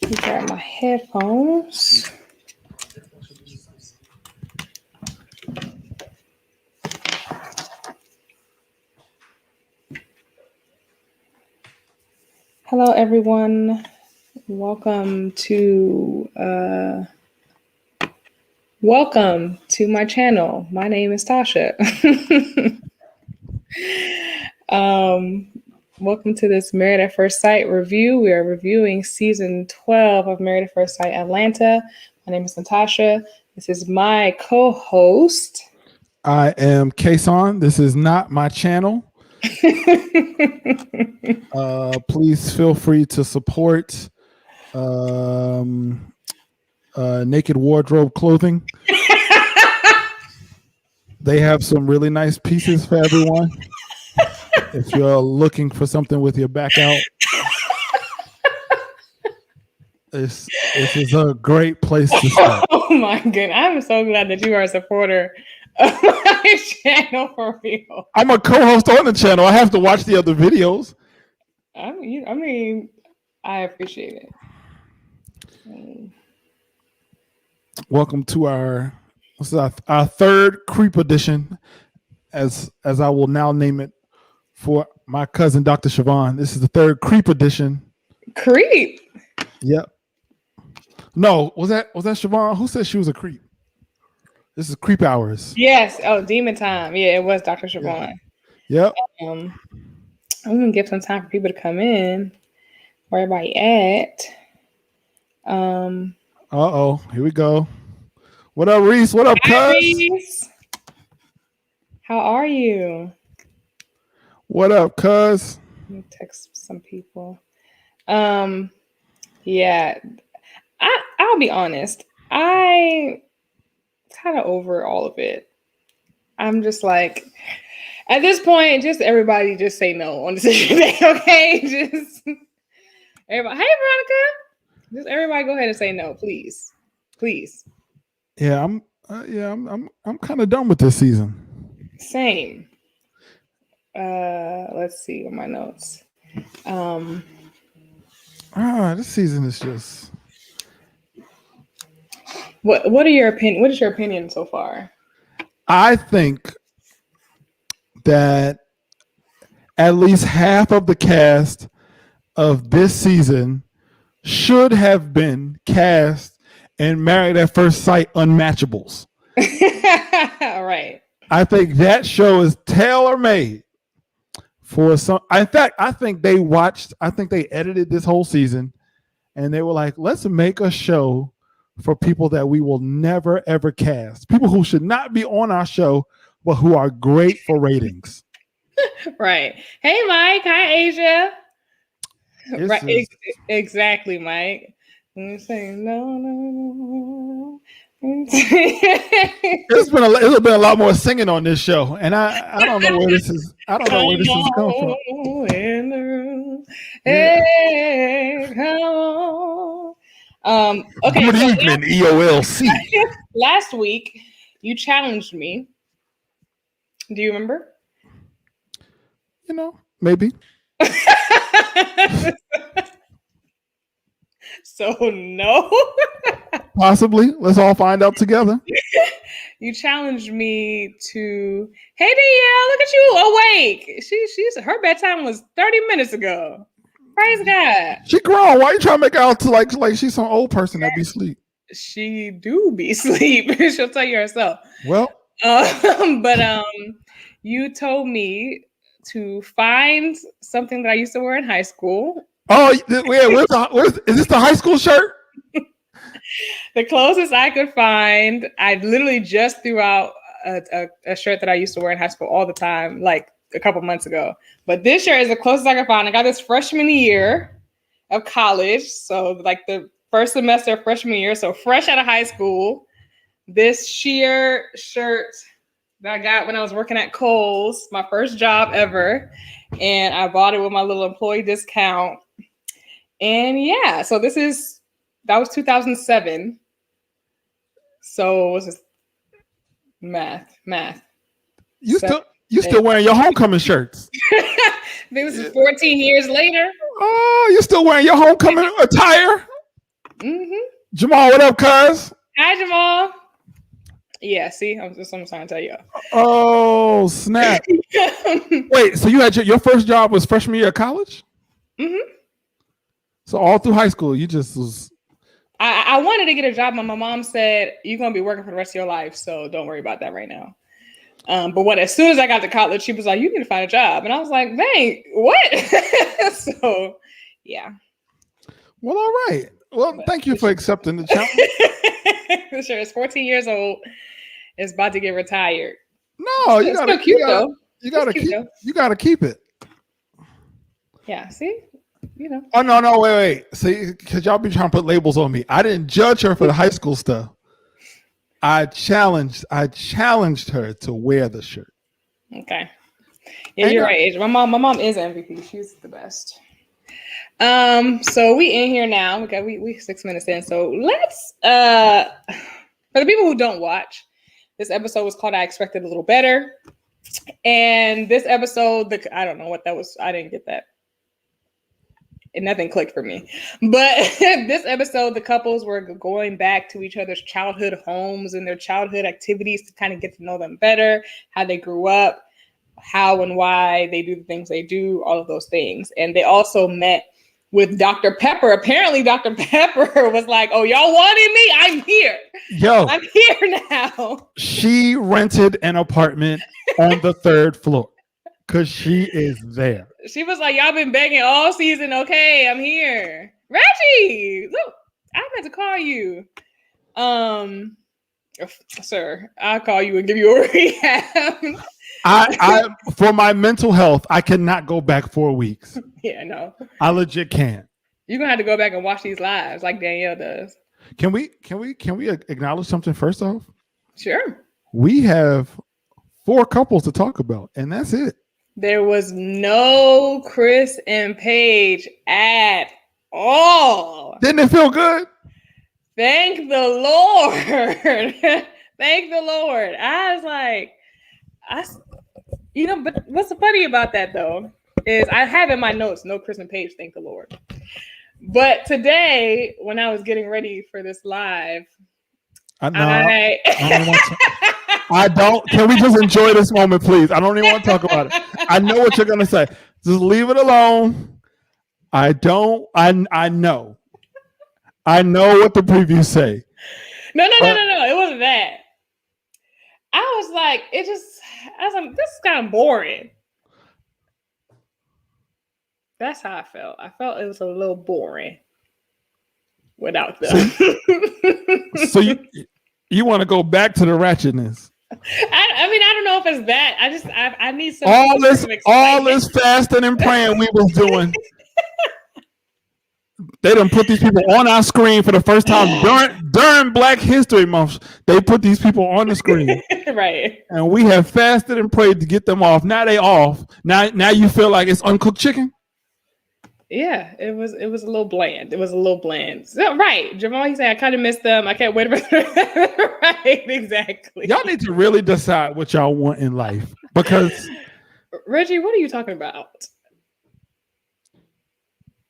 These are my headphones. Hello, everyone. Welcome to my channel. My name is Tasha. Welcome to this Married at First Sight review. We are reviewing season 12 of Married at First Sight Atlanta. My name is Natasha. This is my co-host. I am Kasaun. This is not my channel. Please feel free to support Naked Wardrobe Clothing. They have some really nice pieces for everyone. If you're looking for something with your back out, this is a great place to start. Oh my goodness. I'm so glad that you are a supporter of my channel for real. I'm a co-host on the channel. I have to watch the other videos. I mean, I appreciate it. Welcome to our third Creep edition, as I will now name it for my cousin Dr. Siobhan. This is the third Creep edition. Creep? Yep. No, was that Siobhan? Who said she was a creep? This is Creep Hours. Yes. Oh, Demon Time. Yeah, it was Dr. Siobhan. Yep. I'm gonna give some time for people to come in. Where everybody at? Here we go. What up, Reese? What up, cuz? Reese. How are you? What up, cuz? Let me text some people. Yeah. I'll be honest. I kind of over all of it. I'm just like, at this point, just everybody just say no on decision day, okay? Just everybody. Hey, Veronica. Just everybody go ahead and say no, please. Please. Yeah, I'm kind of done with this season. Same. Let's see on my notes. This season is just. What are your opinion? What is your opinion so far? I think that at least half of the cast of this season should have been cast in Married at First Sight Unmatchables. All right. I think that show is tailor-made for some. In fact, I think they edited this whole season and they were like, let's make a show for people that we will never, ever cast. People who should not be on our show, but who are great for ratings. Right. Hey, Mike. Hi, Asia. Right. Exactly, Mike. I'm saying no. It's been a lot more singing on this show, and I don't know where this is. I don't know where this is coming from. In the room. Hey, come on. Okay. Good evening, EOLC. Last week, you challenged me. Do you remember? Maybe. So no. Possibly. Let's all find out together. You challenged me to. Hey, Danielle, look at you awake. She's her bedtime was 30 minutes ago. Praise God. She grown. Why are you trying to make her out to like she's some old person that be asleep? She do be asleep. She'll tell you herself. Well, but you told me to find something that I used to wear in high school. Oh yeah, is this the high school shirt? The closest I could find, I literally just threw out a shirt that I used to wear in high school all the time, like a couple months ago. But this shirt is the closest I could find. I got this freshman year of college. So like the first semester of freshman year. So fresh out of high school. This sheer shirt that I got when I was working at Kohl's, my first job ever. And I bought it with my little employee discount. And yeah, so that was 2007. So what's this? Math. You still wearing your homecoming shirts? This is 14 years later. Oh, you still wearing your homecoming attire? Jamal, what up, cuz? Hi, Jamal. Yeah, see, I'm trying to tell you. Oh, snap. Wait, so you had your first job was freshman year of college? So all through high school, you just was... I wanted to get a job, but my mom said, you're going to be working for the rest of your life, so don't worry about that right now. But as soon as I got to college, she was like, you need to find a job. And I was like, dang, what? So, yeah. Well, all right. Well, thank you for accepting the challenge. Sure, it's 14 years old. It's about to get retired. No, you gotta keep it. Yeah, see? You know. Oh, no, wait. See, because y'all be trying to put labels on me. I didn't judge her for the high school stuff. I challenged her to wear the shirt. Okay. Yeah, you're right. My mom is MVP. She's the best. So we in here now. We 6 minutes in. So let's for the people who don't watch, this episode was called I Expected a Little Better. And this episode, I don't know what that was. I didn't get that. And nothing clicked for me. But this episode, the couples were going back to each other's childhood homes and their childhood activities to kind of get to know them better, how they grew up, how and why they do the things they do, all of those things. And they also met with Dr. Pepper. Apparently, Dr. Pepper was like, oh, y'all wanted me? I'm here. I'm here now. She rented an apartment on the 3rd floor because she is there. She was like, y'all been begging all season. Okay, I'm here. Reggie, look, I meant to call you. Sir, I'll call you and give you a rehab. I for my mental health, I cannot go back 4 weeks. Yeah, no. I legit can't. You're gonna have to go back and watch these lives like Danielle does. Can we acknowledge something first off? Sure. We have 4 couples to talk about, and that's it. There was no Chris and Paige at all. Didn't it feel good? Thank the Lord. Thank the Lord. I was like, but what's funny about that though is I have in my notes, no Chris and Paige, thank the Lord. But today, when I was getting ready for this live, I don't. Can we just enjoy this moment, please? I don't even want to talk about it. I know what you're gonna say. Just leave it alone. I know. I know what the previews say. No. It wasn't that. I was like, this is kind of boring. That's how I felt. I felt it was a little boring without them. So you want to go back to the ratchetness? I mean, I don't know if it's that. I need some. All this fasting and praying we was doing. They done put these people on our screen for the first time during Black History Month. They put these people on the screen, right? And we have fasted and prayed to get them off. Now they off. Now you feel like it's uncooked chicken. Yeah, it was a little bland. So, right, Jamal, he said I kind of missed them. I can't wait for right, exactly. Y'all need to really decide what y'all want in life because Reggie, what are you talking about?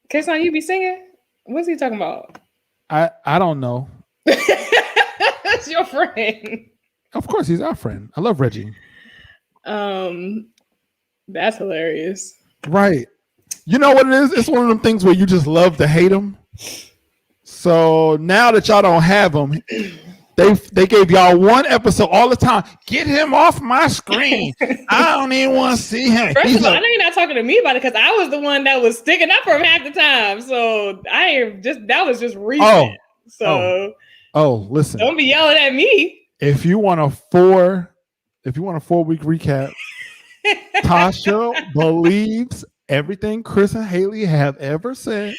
Kasaun, you be singing? What's he talking about? I don't know. That's your friend. Of course, he's our friend. I love Reggie. That's hilarious. Right. You know what it is? It's one of them things where you just love to hate them. So now that y'all don't have them, they gave y'all one episode all the time. Get him off my screen. I don't even want to see him. First of all, I know you're not talking to me about it because I was the one that was sticking up for him half the time. So that was just recent. Listen. Don't be yelling at me. If you want a 4-week recap, Tasha believes everything Chris and Haley have ever said.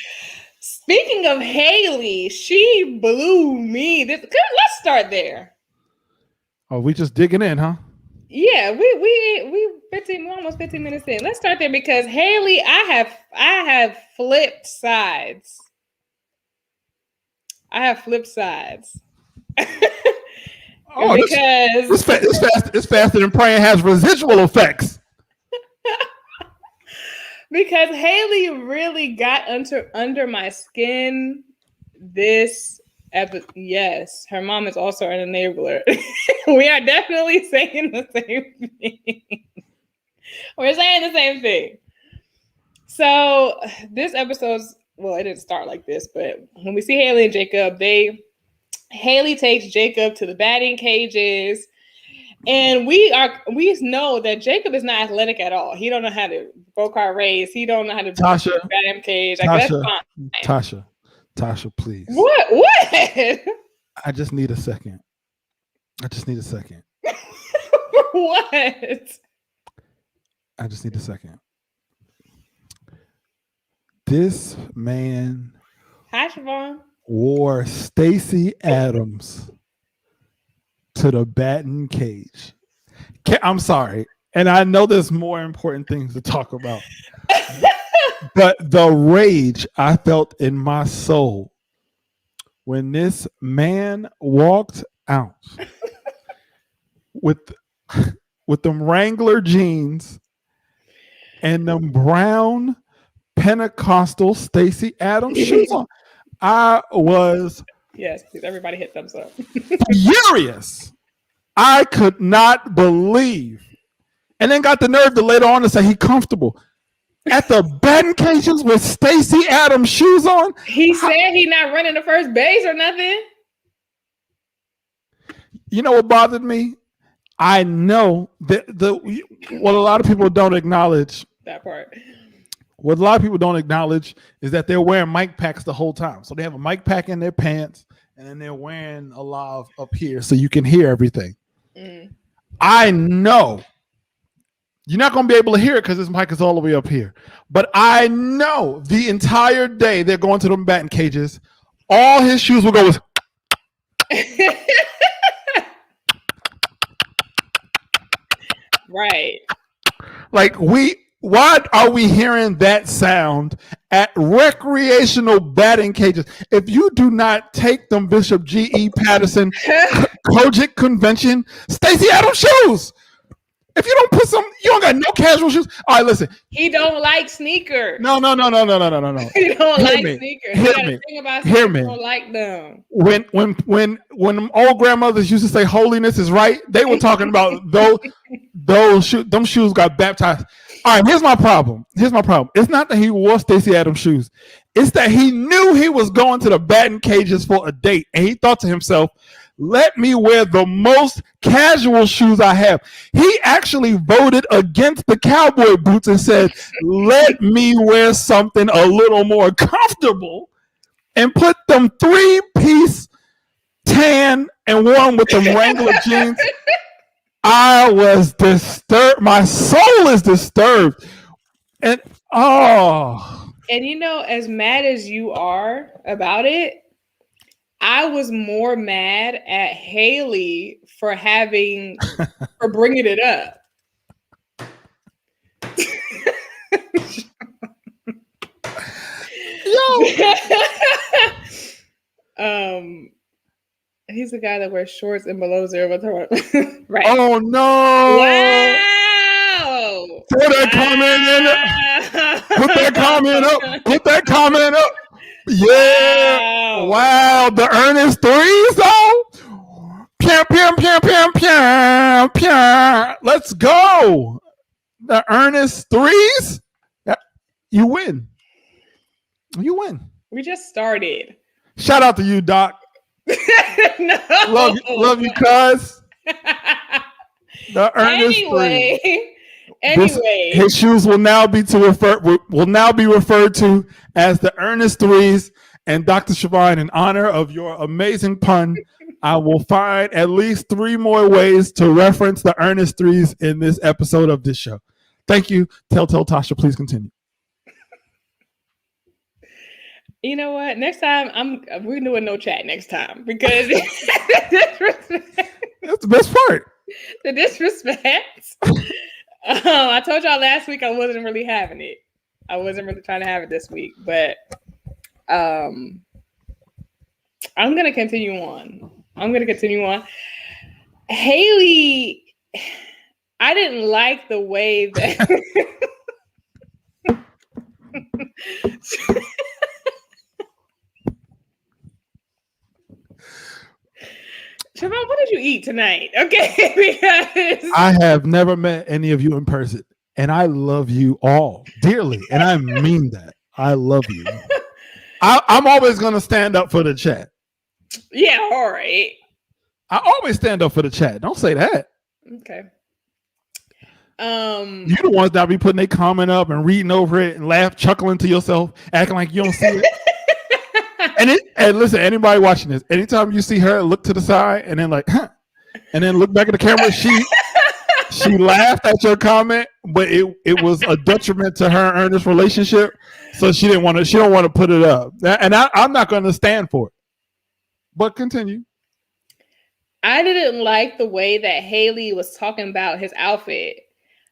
Speaking of Haley, she blew me. Let's start there. Oh, we just digging in, huh? Yeah, we almost 15 minutes in. Let's start there because Haley, I have flipped sides. Because this faster than praying has residual effects. Because Haley really got under my skin Yes, her mom is also an enabler. We are definitely saying the same thing. We're saying the same thing. So this episode's, well, it didn't start like this, but when we see Haley and Jacob, Haley takes Jacob to the batting cages. And we know that Jacob is not athletic at all. He don't know how to go-kart race. He don't know how to batting cage. Like, that's fine. Tasha, please. What? I just need a second. What? I just need a second. This man Hi, Siobhan. wore Stacey Adams to the batting cage. I'm sorry. And I know there's more important things to talk about. But the rage I felt in my soul when this man walked out with them Wrangler jeans and them brown Pentecostal Stacey Adams shoes on. I was yes, please. Everybody hit thumbs up. furious. I could not believe. And then got the nerve to later on to say he comfortable at the batting cages with Stacey Adams shoes on. He said he not running the first base or nothing. You know what bothered me? I know that what a lot of people don't acknowledge. That part. What a lot of people don't acknowledge is that they're wearing mic packs the whole time. So they have a mic pack in their pants, and then they're wearing a lav up here so you can hear everything. Mm. I know you're not going to be able to hear it because this mic is all the way up here. But I know the entire day they're going to them batting cages, all his shoes will go with. Right. Like why are we hearing that sound at recreational batting cages? If you do not take them Bishop G.E. Patterson Kojic Convention Stacey Adams shoes, if you don't put you don't got no casual shoes. All right, listen. He don't like sneakers. No. He don't like sneakers. Hear me. He don't like them. When them old grandmothers used to say holiness is right, they were talking about them shoes got baptized. All right, here's my problem. It's not that he wore Stacey Adams shoes. It's that he knew he was going to the batting cages for a date, and he thought to himself, let me wear the most casual shoes I have. He actually voted against the cowboy boots and said, let me wear something a little more comfortable and put them 3-piece tan and one with them Wrangler jeans. I was disturbed. My soul is disturbed. And you know, as mad as you are about it, I was more mad at Haley for bringing it up. He's the guy that wears shorts and below zero. Right. Oh no! Wow! Put that comment up. Yeah! Wow! The earnest threes though. Let's go. The earnest threes. You win. We just started. Shout out to you, Doc. No. Love you, cuz. The earnest three. Anyway, his shoes will now be referred to as the earnest threes. And Dr. Siobhan, in honor of your amazing pun, I will find at least 3 more ways to reference the earnest threes in this episode of this show. Thank you. Telltale Tasha, please continue. You know what? Next time we're doing no chat next time because that's the best part. The disrespect. I told y'all last week I wasn't really having it. I wasn't really trying to have it this week, but I'm gonna continue on. Haley, I didn't like the way that Trevon, what did you eat tonight? Okay, because I have never met any of you in person, and I love you all dearly, and I mean that. I love you. I'm always going to stand up for the chat. Yeah, all right. I always stand up for the chat. Don't say that. Okay. You the ones that be putting a comment up and reading over it and laugh, chuckling to yourself, acting like you don't see it. And listen, anybody watching this, anytime you see her look to the side and then like, huh, and then look back at the camera, she laughed at your comment, but it was a detriment to her and Ernest's relationship, so she don't want to put it up, and I'm not going to stand for it. But continue. I didn't like the way that Haley was talking about his outfit.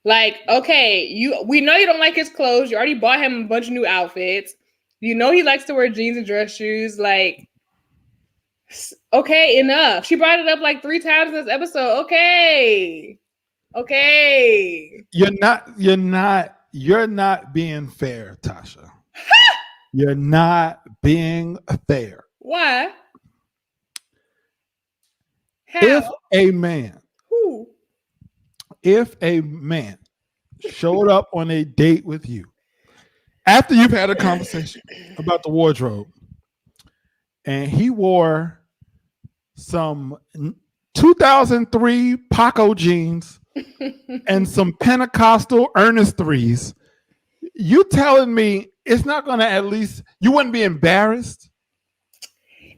Like, okay, we know you don't like his clothes. You already bought him a bunch of new outfits. You know he likes to wear jeans and dress shoes. Like, okay, enough. She brought it up like 3 times in this episode. Okay. You're not being fair, Tasha. You're not being fair. Why? How? If a man showed up on a date with you after you've had a conversation about the wardrobe and he wore some 2003 Paco jeans and some Pentecostal Ernest 3s, you telling me it's not going to at least, you wouldn't be embarrassed?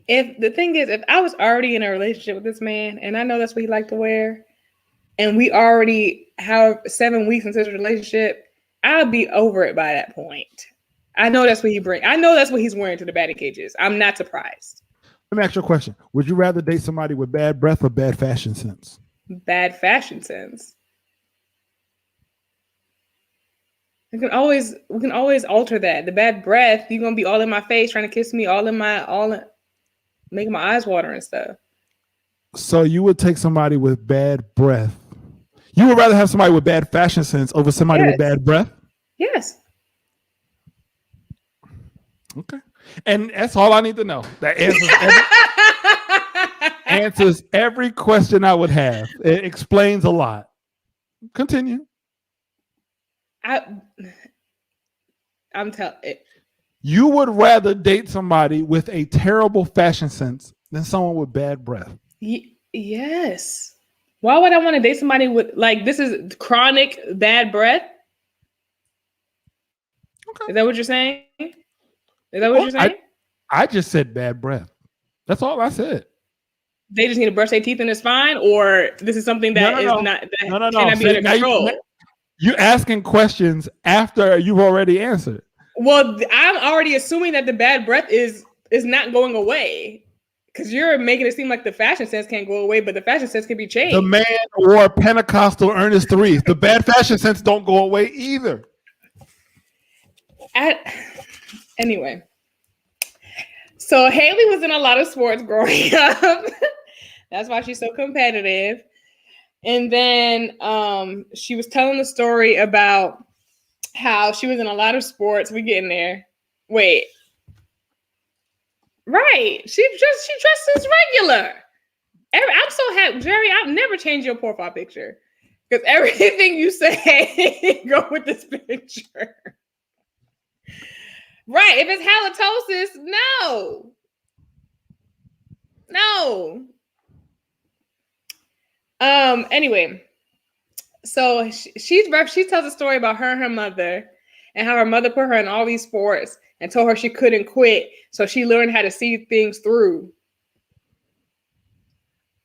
If the thing is, if I was already in a relationship with this man and I know that's what he liked to wear, and we already have 7 weeks into this relationship, I'll be over it by that point. I know that's what he brings. I know that's what he's wearing to the batting cages. I'm not surprised. Let me ask you a question. Would you rather date somebody with bad breath or bad fashion sense? Bad fashion sense. We can always alter that. The bad breath, you're gonna be all in my face, trying to kiss me, making my eyes water and stuff. So you would take somebody with bad breath. You would rather have somebody with bad fashion sense over somebody with bad breath? Yes. Okay. And that's all I need to know. That answers every question I would have. It explains a lot. Continue. I'm telling it. You would rather date somebody with a terrible fashion sense than someone with bad breath. Yes. Why would I want to date somebody with, like, this is chronic bad breath? Okay. Is that what you're saying? I just said bad breath. That's all I said. They just need to brush their teeth and it's fine? Or this is something that cannot be under control? You're asking questions after you've already answered. Well, I'm already assuming that the bad breath is not going away. Because you're making it seem like the fashion sense can't go away, but the fashion sense can be changed. The man wore Pentecostal Ernest 3s. The bad fashion sense don't go away either. Anyway. So Haley was in a lot of sports growing up. That's why she's so competitive. And then she was telling the story about how she was in a lot of sports. We getting there. Wait. Right. She dresses regular. I'm so happy, Jerry. I've never changed your profile picture because everything you say go with this picture. Right. If it's halitosis, no. Anyway, so she tells a story about her and her mother and how her mother put her in all these sports and told her she couldn't quit. So she learned how to see things through.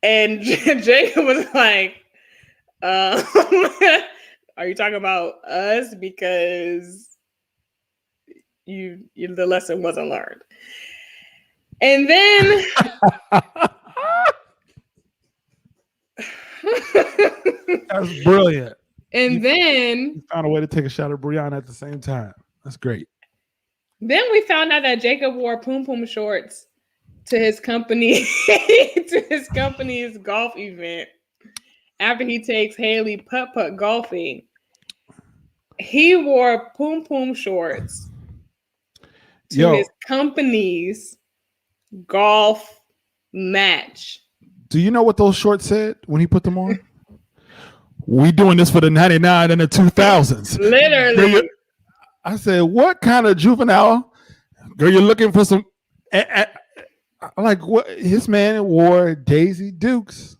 And Jacob was like, are you talking about us? Because the lesson wasn't learned. And then that's brilliant. And then you found a way to take a shot at Brianna at the same time. That's great. Then we found out that Jacob wore poom poom shorts to his company's golf event after he takes Haley putt golfing. He wore poom poom shorts to his company's golf match. Do you know what those shorts said when he put them on? We doing this for the 99 and the 2000s. Literally. Girl, I said, what kind of juvenile? Girl, you're looking for some. Like what? His man wore Daisy Dukes.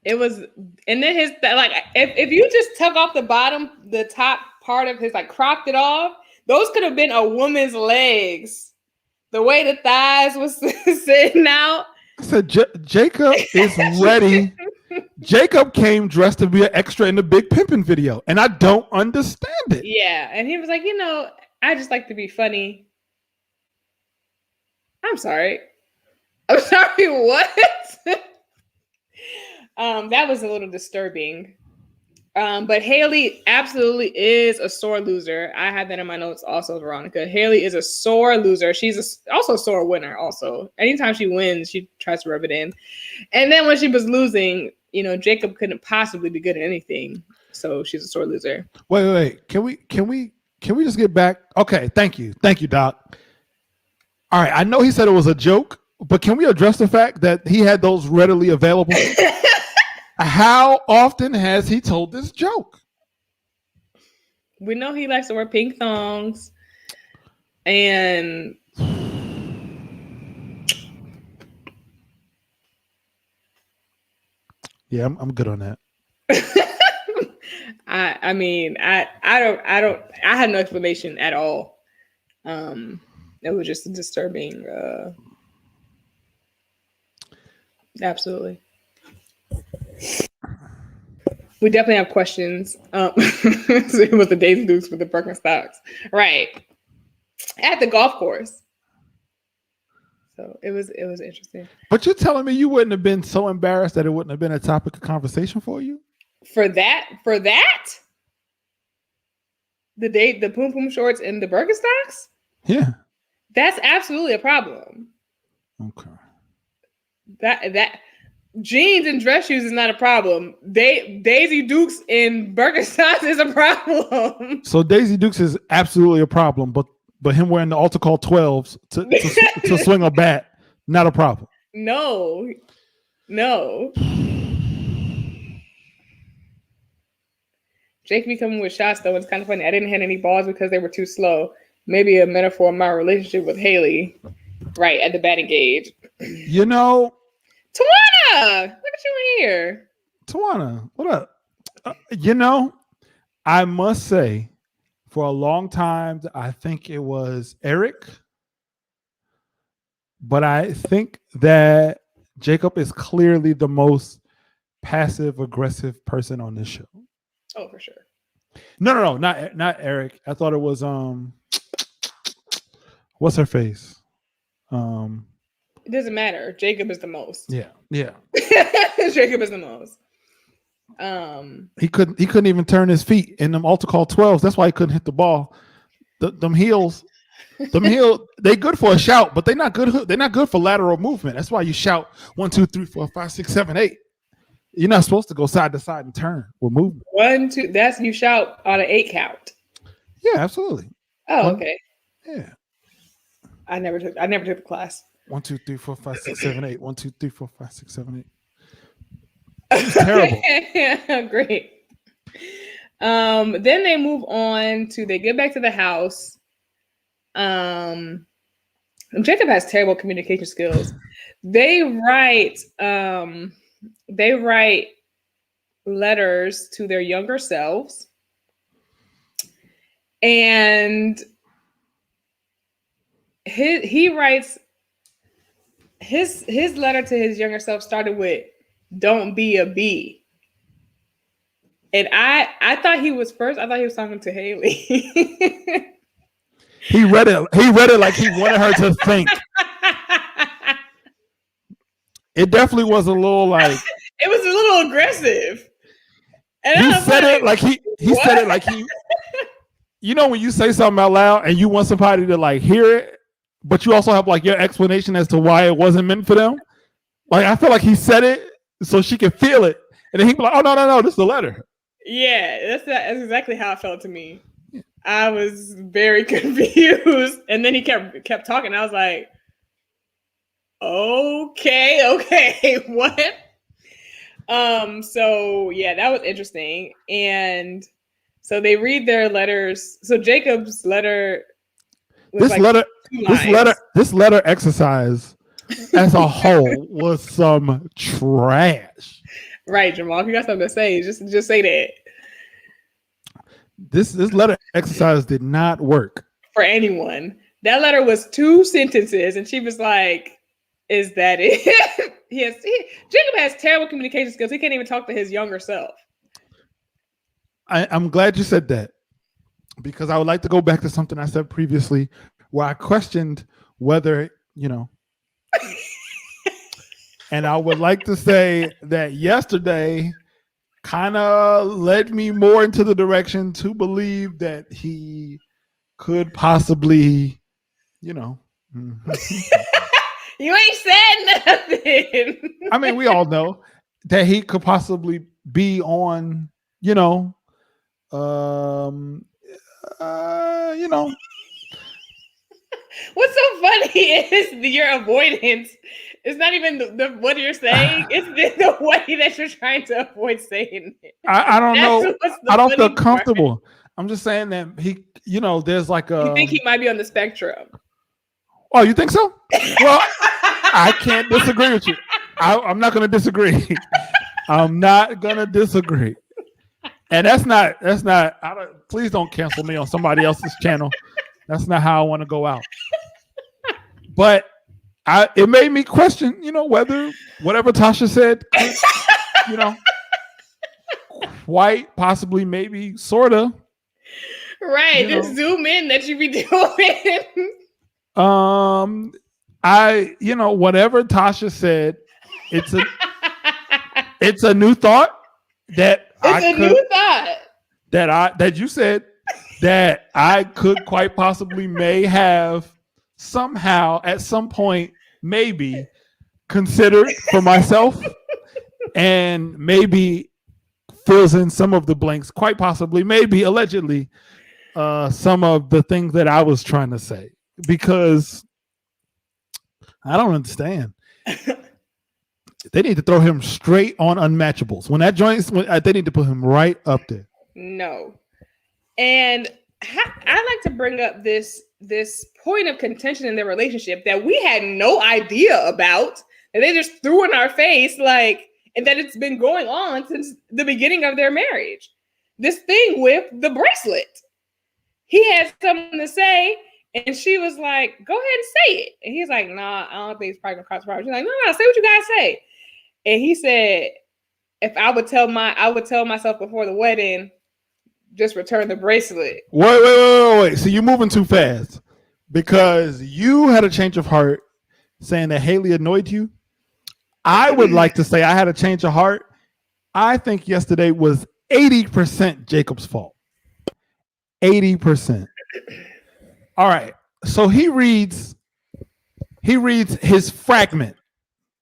It was, and then his like if you just took off the top part of his, like cropped it off, those could have been a woman's legs. The way the thighs was sitting out. I said, Jacob is ready. Jacob came dressed to be an extra in the Big Pimpin' video, and I don't understand it. Yeah, and he was like, I just like to be funny. I'm sorry. What? That was a little disturbing. But Haley absolutely is a sore loser. I had that in my notes also, Veronica. Haley is a sore loser. She's also a sore winner also. Anytime she wins, she tries to rub it in. And then when she was losing, Jacob couldn't possibly be good at anything. So she's a sore loser. Wait. Can we just get back? Okay, thank you. Thank you, Doc. All right, I know he said it was a joke, but can we address the fact that he had those readily available? How often has he told this joke? We know he likes to wear pink thongs. And yeah, I'm good on that. I mean, I had no explanation at all. It was just disturbing. Absolutely. We definitely have questions. So it was the Daisy Dukes with the Birkenstocks, right? At the golf course. So it was interesting. But you're telling me you wouldn't have been so embarrassed that it wouldn't have been a topic of conversation for you? For that? The Poom Poom shorts and the Birkenstocks? Yeah. That's absolutely a problem. Okay. That jeans and dress shoes is not a problem. Daisy Dukes and Birkenstocks is a problem. So Daisy Dukes is absolutely a problem, but him wearing the Alta Call 12s to swing a bat, not a problem. No. Jake be coming with shots though. It's kind of funny. I didn't hit any balls because they were too slow. Maybe a metaphor of my relationship with Haley. Right at the batting gauge. Tawana, look at you in here. Tawana, what up? I must say, for a long time, I think it was Erik, but I think that Jacob is clearly the most passive aggressive person on this show. Oh, for sure. No, not Erik. I thought it was what's her face? It doesn't matter. Jacob is the most. Yeah. Jacob is the most. He couldn't even turn his feet in them Alta Call 12s. That's why he couldn't hit the ball. Them heels, they good for a shout, but they're not good for lateral movement. That's why you shout 1, 2, 3, 4, 5, 6, 7, 8. You're not supposed to go side to side and turn with movement. 1, 2. That's you shout on an 8 count. Yeah, absolutely. Oh, okay. Yeah. I never took the class. 1, 2, 3, 4, 5, 6, 7, 8. 1, 2, 3, 4, 5, 6, 7, 8. It's terrible. Great. Then they move on to they get back to the house. Jacob has terrible communication skills. They write letters to their younger selves. And he writes his letter to his younger self started with "Don't be a bee," and I thought he was talking to Haley. He read it like he wanted her to think. It definitely was a little like it was a little aggressive. And he said it like he said it like he. You know when you say something out loud and you want somebody to like hear it, but you also have like your explanation as to why it wasn't meant for them. Like I feel like he said it so she could feel it, and then he'd be like, "Oh no, this is the letter." Yeah, that's exactly how it felt to me. I was very confused, and then he kept talking. I was like, Okay. What? So yeah, that was interesting. And so they read their letters. So Jacob's letter was this letter exercise as a whole was some trash. Right, Jamal. If you got something to say, just say that. This letter exercise did not work for anyone. That letter was 2 sentences, and she was like, "Is that it?" Jacob has terrible communication skills. He can't even talk to his younger self. I'm glad you said that, because I would like to go back to something I said previously, where I questioned whether, and I would like to say that yesterday kind of led me more into the direction to believe that he could possibly, You ain't said nothing. I mean, we all know that he could possibly be on, What's so funny is your avoidance. It's not even the what you're saying. It's the way that you're trying to avoid saying it. I don't know. I don't feel comfortable. I'm just saying that he, there's like a. You think he might be on the spectrum? Oh, you think so? Well, I can't disagree with you. I'm not going to disagree. I'm not going to disagree. And that's not. Please don't cancel me on somebody else's channel. That's not how I want to go out. But it made me question, whether whatever Tasha said, quite possibly, maybe, sorta. Right. Just zoom in that you be doing. Whatever Tasha said, it's a new thought that that you said that I could quite possibly may have somehow at some point maybe considered for myself, and maybe fills in some of the blanks, quite possibly, maybe allegedly, some of the things that I was trying to say, because I don't understand. They need to throw him straight on Unmatchables. When that joint, they need to put him right up there. No. And I like to bring up this point of contention in their relationship that we had no idea about, and they just threw in our face, and that it's been going on since the beginning of their marriage. This thing with the bracelet. He had something to say, and she was like, "Go ahead and say it." And he's like, "Nah, I don't think it's probably gonna cross the property." She's like, "No, say what you guys say." And he said, "If I would tell myself before the wedding, just return the bracelet." Wait. So you're moving too fast, because you had a change of heart saying that Haley annoyed you. I would like to say I had a change of heart. I think yesterday was 80% Jacob's fault. 80%. All right. So he reads his fragment.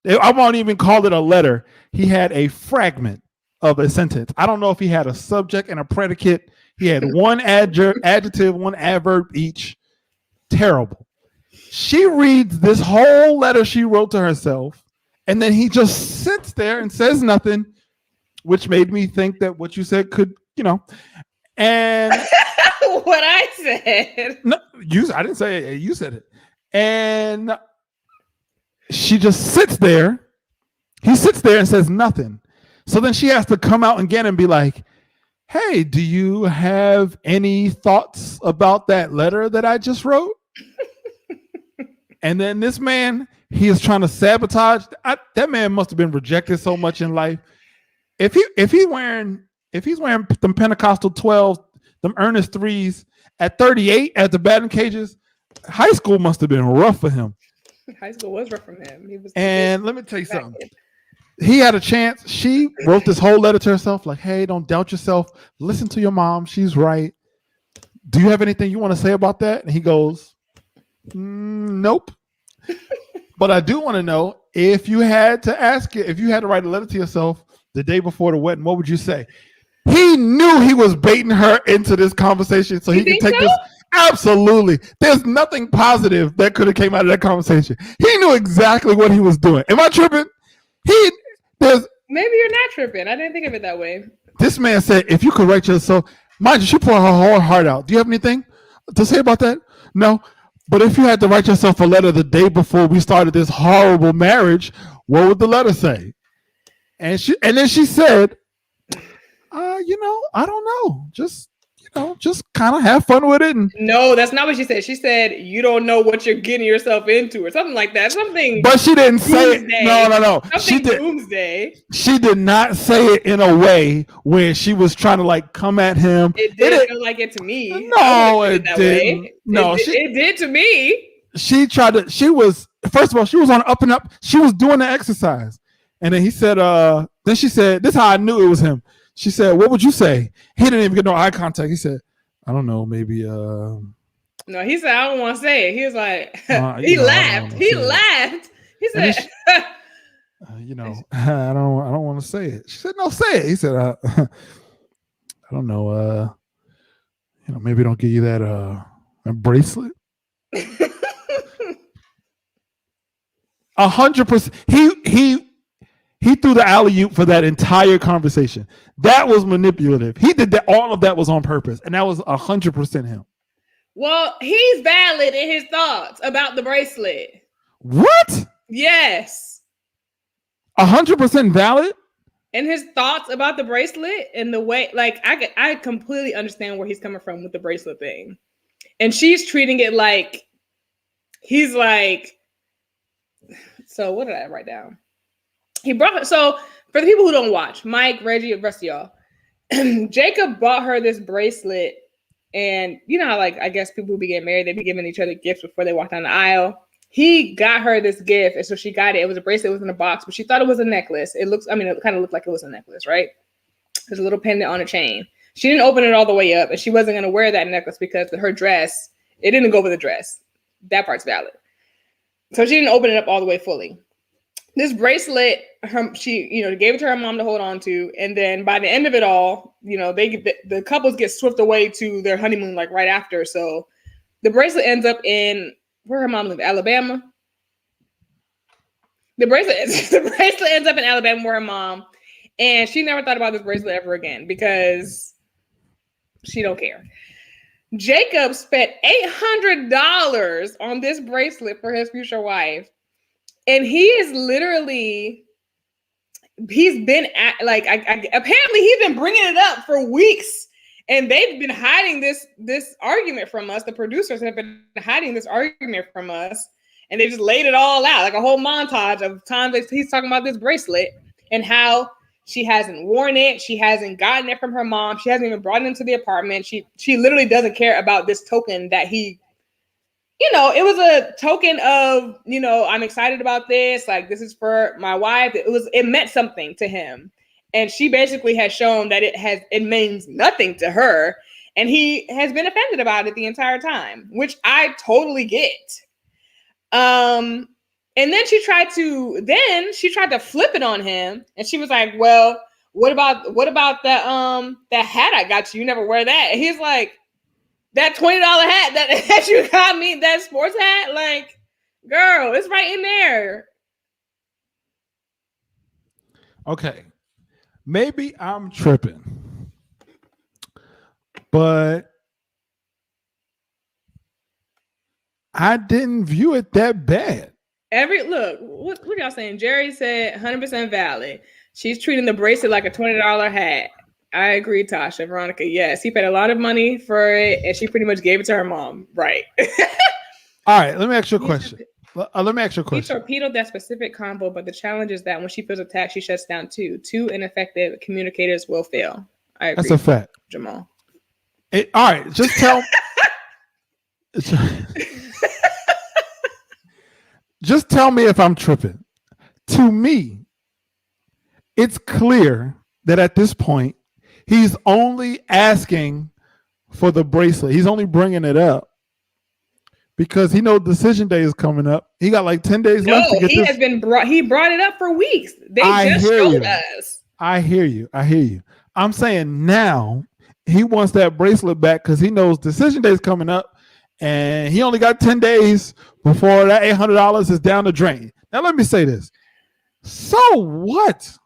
I won't even call it a letter. He had a fragment of a sentence. I don't know if he had a subject and a predicate. He had one adjective, one adverb each. Terrible. She reads this whole letter she wrote to herself, and then he just sits there and says nothing, which made me think that what you said could, and what I said. No, I didn't say it. You said it. And she just sits there. He sits there and says nothing. So then she has to come out again and be like, "Hey, do you have any thoughts about that letter that I just wrote?" And then this man, he is trying to sabotage. That man must have been rejected so much in life. If he's wearing them Pentecostal 12s, them earnest 3s at 38 at the batting cages, high school must have been rough for him. High school was rough for him. And let me tell you something. He had a chance. She wrote this whole letter to herself, like, "Hey, don't doubt yourself. Listen to your mom. She's right. Do you have anything you want to say about that?" And he goes, "Nope." But I do want to know, if you had to write a letter to yourself the day before the wedding, what would you say? He knew he was baiting her into this conversation so he could take this Absolutely. There's nothing positive that could have came out of that conversation. He knew exactly what he was doing. Am I tripping? Maybe you're not tripping. I didn't think of it that way. This man said, if you correct yourself, mind you, she poured her whole heart out. Do you have anything to say about that? No. But if you had to write yourself a letter the day before we started this horrible marriage, what would the letter say? And then she said, I don't know. Just kind of have fun with it. No, that's not what she said. She said, you don't know what you're getting yourself into or something like that. But she didn't say it. No. Doomsday. She did not say it in a way where she was trying to like come at him. It did feel like it to me. No, it didn't. No, it did to me. First of all, she was on up and up. She was doing the exercise. And then he said, then she said, this is how I knew it was him. She said, what would you say? He didn't even get no eye contact. He said, I don't know, maybe. No, he said, I don't want to say it. He was like, he laughed. He laughed. He said, I don't want to say it. She said, no, say it. He said, I don't know. Maybe don't give you that a bracelet. 100%. He threw the alley-oop for that entire conversation. That was manipulative. He did that. All of that was on purpose, and that was 100% him. Well, he's valid in his thoughts about the bracelet. What? Yes. 100% valid? In his thoughts about the bracelet and the way, like, I completely understand where he's coming from with the bracelet thing. And she's treating it like, he's like, so what did I write down? So for the people who don't watch, Mike, Reggie, the rest of y'all, Jacob bought her this bracelet, and you know how, like, I guess people who be getting married, they be giving each other gifts before they walk down the aisle. He got her this gift, and so she got it. It was a bracelet, it was in a box, but she thought it was a necklace. It kind of looked like it was a necklace, right? There's a little pendant on a chain. She didn't open it all the way up, and she wasn't going to wear that necklace because her dress, it didn't go with the dress. That part's valid. So she didn't open it up all the way fully. This bracelet, she gave it to her mom to hold on to, and then by the end of it all, the couples get swept away to their honeymoon like right after. So the bracelet ends up in where her mom lived, Alabama. The bracelet ends up in Alabama where her mom, and she never thought about this bracelet ever again because she don't care. Jacob spent $800 on this bracelet for his future wife. And he's been apparently he's been bringing it up for weeks, and they've been hiding this argument from us. The producers have been hiding this argument from us, and they just laid it all out, like a whole montage of times he's talking about this bracelet and how she hasn't worn it. She hasn't gotten it from her mom. She hasn't even brought it into the apartment. She literally doesn't care about this token that he, it was a token of, I'm excited about this. Like, this is for my wife. It meant something to him. And she basically has shown that it means nothing to her. And he has been offended about it the entire time, which I totally get. And then she tried to flip it on him. And she was like, well, what about that hat I got you? You never wear that. And he's like, that $20 hat that you got me, that sports hat, like, girl, it's right in there. Okay. Maybe I'm tripping, but I didn't view it that bad. What y'all saying? Jerry said 100% valid. She's treating the bracelet like a $20 hat. I agree, Tasha. Veronica, yes. He paid a lot of money for it, and she pretty much gave it to her mom. Right. All right, let me ask you a question. He torpedoed that specific combo, but the challenge is that when she feels attacked, she shuts down too. Two ineffective communicators will fail. I agree. That's a fact. Jamal. All right, just tell... Just tell me if I'm tripping. To me, it's clear that at this point, he's only asking for the bracelet. He's only bringing it up because he knows decision day is coming up. He got like 10 days left to get this. He brought it up for weeks. They just showed us. I hear you. I'm saying now he wants that bracelet back because he knows decision day is coming up. and he only got 10 days before that $800 is down the drain. Now, let me say this. So what?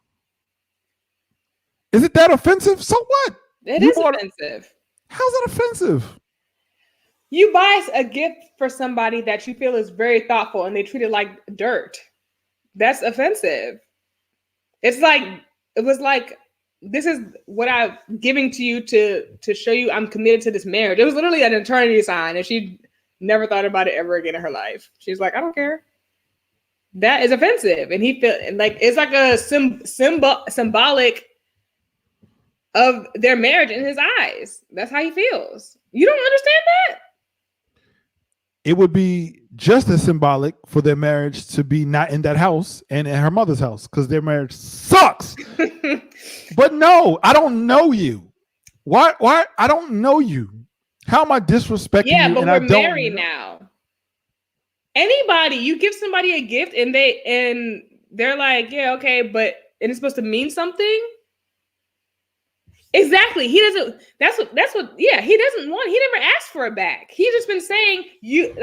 Is it that offensive? So what? It is offensive. How's that offensive? You buy a gift for somebody that you feel is very thoughtful and they treat it like dirt. That's offensive. It was like, this is what I'm giving to you to show you I'm committed to this marriage. It was literally an eternity sign, and she never thought about it ever again in her life. She's like, I don't care. That is offensive. And he felt like it's like a symbolic of their marriage in his eyes. That's how he feels. You don't understand that? It would be just as symbolic for their marriage to be not in that house and in her mother's house, because their marriage sucks. But no, I don't know you. Why? I don't know you. How am I disrespecting you? Yeah, but we're married now. Anybody, you give somebody a gift and they're like, yeah, okay, but it's supposed to mean something. Exactly. He doesn't. That's what. Yeah, he doesn't want. He never asked for it back. He's just been saying you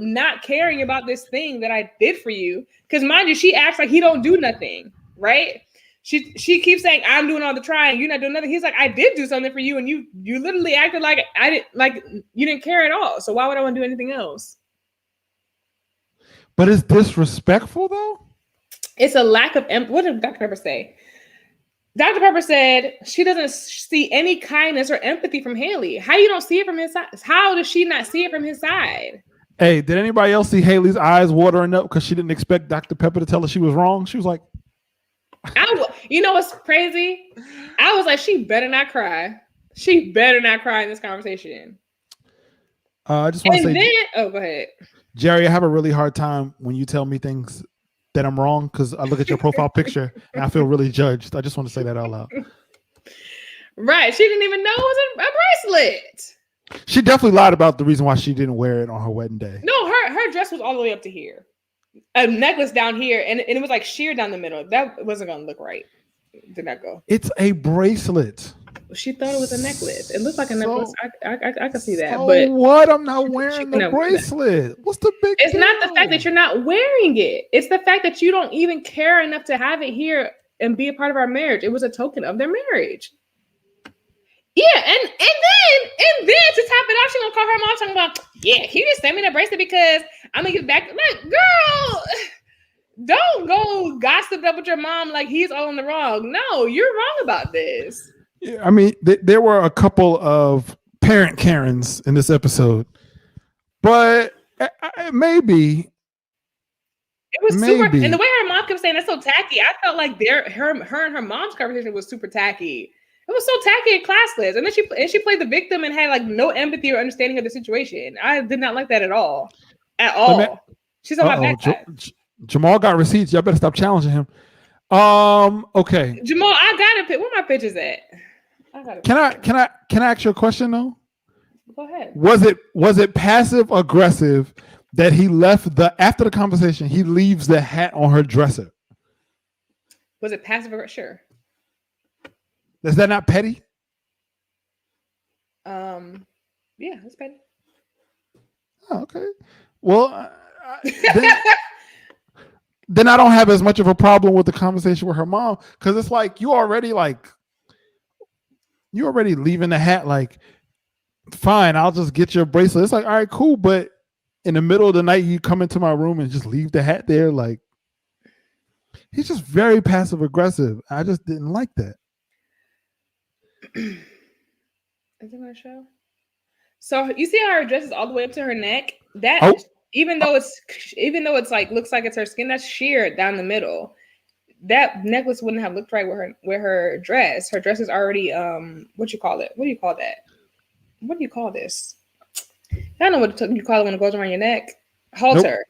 not caring about this thing that I did for you. Because mind you, she acts like he don't do nothing, right? She keeps saying I'm doing all the trying. You're not doing nothing. He's like, I did do something for you, and you literally acted like I didn't, like you didn't care at all. So why would I want to do anything else? But it's disrespectful though. It's a lack of empathy. What did Dr. Pepper say? Dr. Pepper said she doesn't see any kindness or empathy from Haley. How you don't see it from his side? How does she not see it from his side? Hey, did anybody else see Haley's eyes watering up because she didn't expect Dr. Pepper to tell her she was wrong? She was like, you know what's crazy? I was like, she better not cry. She better not cry in this conversation. I just want to say, go ahead. Jerry, I have a really hard time when you tell me things that I'm wrong, because I look at your profile picture and I feel really judged. I just want to say that out loud. Right. She didn't even know it was a bracelet. She definitely lied about the reason why she didn't wear it on her wedding day. No, her dress was all the way up to here. A necklace down here, and it was like sheer down the middle. That wasn't going to look right. Did not go. It's a bracelet. She thought it was a necklace. It looked like a necklace. I can see that. So but what? I'm not wearing the bracelet. What's the big It's deal? not the fact that you're not wearing it. It's the fact that you don't even care enough to have it here and be a part of our marriage. It was a token of their marriage. Yeah, and then to top it off, she's gonna call her mom talking about, yeah, he just sent me the bracelet because I'm gonna get back. Like, girl, don't go gossip up with your mom like he's all in the wrong. No, you're wrong about this. Yeah, I mean, there were a couple of parent Karens in this episode, but maybe it was super. And the way her mom kept saying that's so tacky, I felt like her and her mom's conversation was super tacky. It was so tacky and classless. And then she played the victim and had like no empathy or understanding of the situation. I did not like that at all. At all. She's on my back. Jamal got receipts. Y'all better stop challenging him. Okay. Jamal, I got a pic. Where my pictures at? Can I ask you a question though? Go ahead. Was it passive aggressive that he left after the conversation, he leaves the hat on her dresser? Was it passive aggressive? Sure. Is that not petty? Yeah, it's petty. Oh, okay. Well, then I don't have as much of a problem with the conversation with her mom, because it's like you already leaving the hat like, fine, I'll just get your bracelet. It's like, all right, cool, but in the middle of the night you come into my room and just leave the hat there. Like, he's just very passive aggressive. I just didn't like that. Is it my show? So you see how her dress is all the way up to her neck? That even though it's like looks like it's her skin, that's sheer down the middle. That necklace wouldn't have looked right with her dress. Her dress is already what you call it? What do you call that? What do you call this? I don't know what you call it when it goes around your neck. Halter. Nope.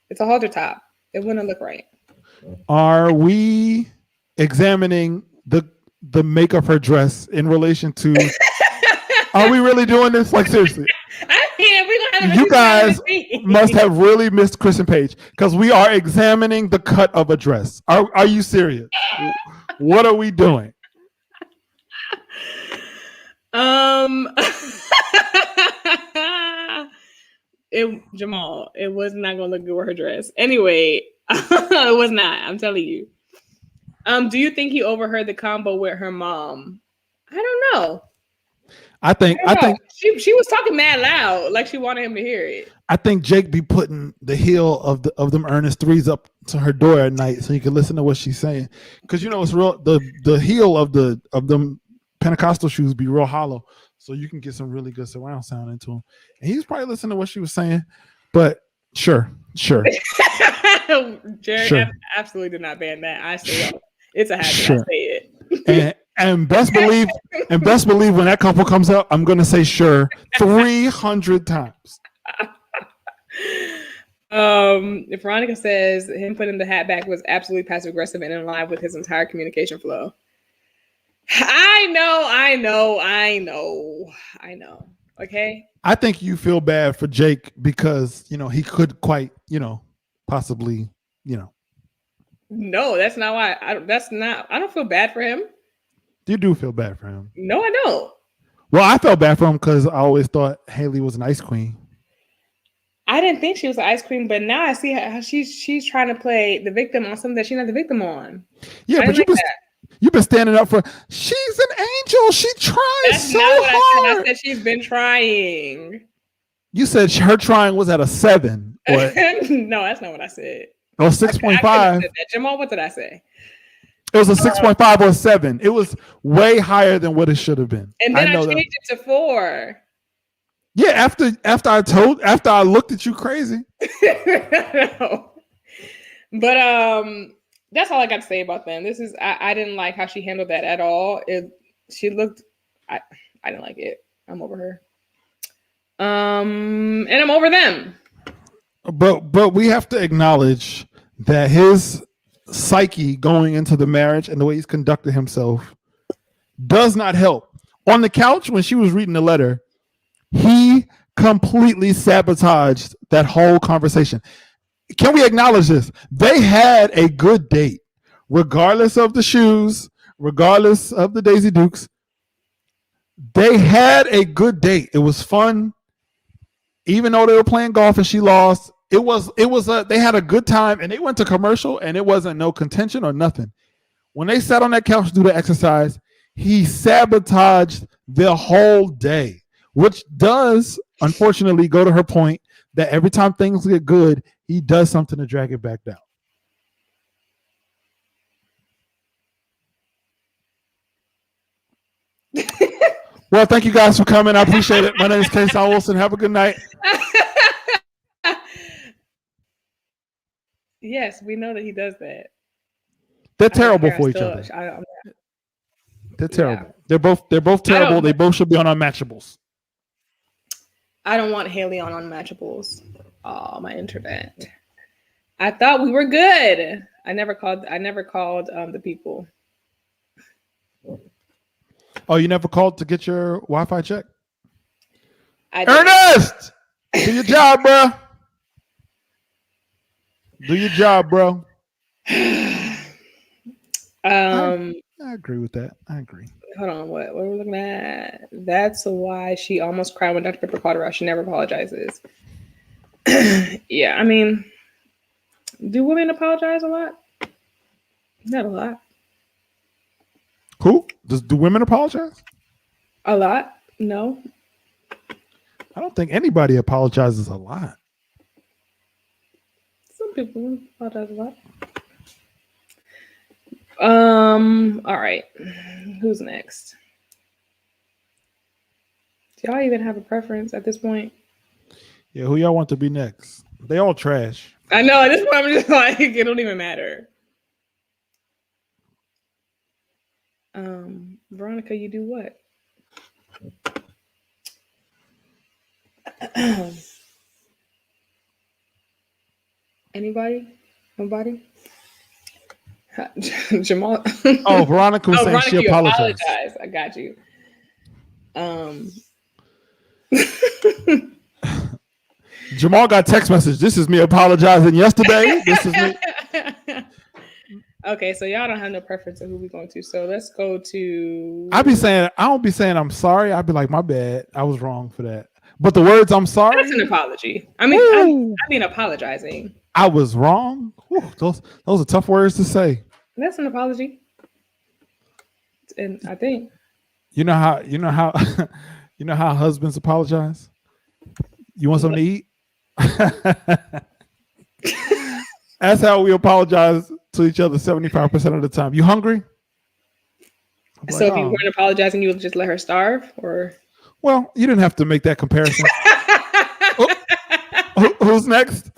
It's a halter top. It wouldn't look right. Are we examining the make of her dress in relation to? Are we really doing this? Like, seriously? You guys must have really missed Chris and Paige, because we are examining the cut of a dress. Are you serious? What are we doing? Jamal, it was not gonna look good with her dress. Anyway, it was not. I'm telling you. Do you think he overheard the combo with her mom? I don't know. I think she was talking mad loud, like she wanted him to hear it. I think Jake be putting the heel of them Ernest threes up to her door at night so you can listen to what she's saying. Because it's real. The heel of them Pentecostal shoes be real hollow, so you can get some really good surround sound into them. And he's probably listening to what she was saying. But sure. Jared sure. absolutely did not ban that. I say it's a habit. Sure. I say it. And best believe when that couple comes up, I'm gonna say sure 300 times. Veronica says him putting the hat back was absolutely passive aggressive and in line with his entire communication flow. I know. Okay. I think you feel bad for Jake because he could quite possibly No, that's not why. I don't feel bad for him. You do feel bad for him. No, I don't. Well, I felt bad for him because I always thought Haley was an ice queen. I didn't think she was an ice queen, but now I see how she's trying to play the victim on something that she's not the victim on. Yeah, but you've been standing up for. She's an angel. She tries That's so not what hard. I said she's been trying. You said her trying was at a 7. No, that's not what I said. Oh, 6.5. Jamal, what did I say? It was a 6.5 or a 7. It was way higher than what it should have been. And then I changed it to 4. Yeah, after I looked at you crazy. No. But that's all I got to say about them. I didn't like how she handled that at all. I didn't like it. I'm over her. And I'm over them. But we have to acknowledge that his psyche going into the marriage and the way he's conducted himself does not help. On the couch when she was reading the letter, he completely sabotaged that whole conversation. Can we acknowledge this? They had a good date, regardless of the shoes, regardless of the Daisy Dukes. They had a good date. It was fun. Even though they were playing golf and she lost, they had a good time, and they went to commercial and it wasn't no contention or nothing. When they sat on that couch to do the exercise, he sabotaged the whole day, which does unfortunately go to her point that every time things get good, he does something to drag it back down. Well, thank you guys for coming. I appreciate it. My name is Kasaun Wilson. Have a good night. Yes, we know that he does that. They're terrible for each other. They're terrible. Yeah. They're both terrible. They both should be on Unmatchables. I don't want Haley on Unmatchables. Oh, my internet. I thought we were good. I never called the people. Oh, you never called to get your Wi-Fi check? Ernest! Do your job, bro. Do your job, bro. I agree with that. I agree. Hold on. What are we looking at? That's why she almost cried when Dr. Pepper called her out. She never apologizes. Yeah, I mean, do women apologize a lot? Not a lot. Who? Do women apologize? A lot? No. I don't think anybody apologizes a lot. Some people apologize a lot. All right. Who's next? Do y'all even have a preference at this point? Yeah, who y'all want to be next? They all trash. I know. At this point, I'm just like, it don't even matter. Veronica, you do what? Anybody? Nobody? Jamal. Oh, Veronica was saying Veronica, she apologized. I got you. Jamal got text message. This is me apologizing yesterday. This is me. Okay, so y'all don't have no preference of who we're going to. So let's go to. I don't be saying I'm sorry. I'd be like, my bad. I was wrong for that. But the words "I'm sorry." That's an apology. I mean, I mean apologizing. I was wrong. Whew, those are tough words to say. That's an apology. And I think You know how you know how husbands apologize. You want something to eat? That's how we apologize to each other 75% of the time. You hungry? So if you weren't apologizing, you would just let her starve, or? Well, you didn't have to make that comparison. Who's next?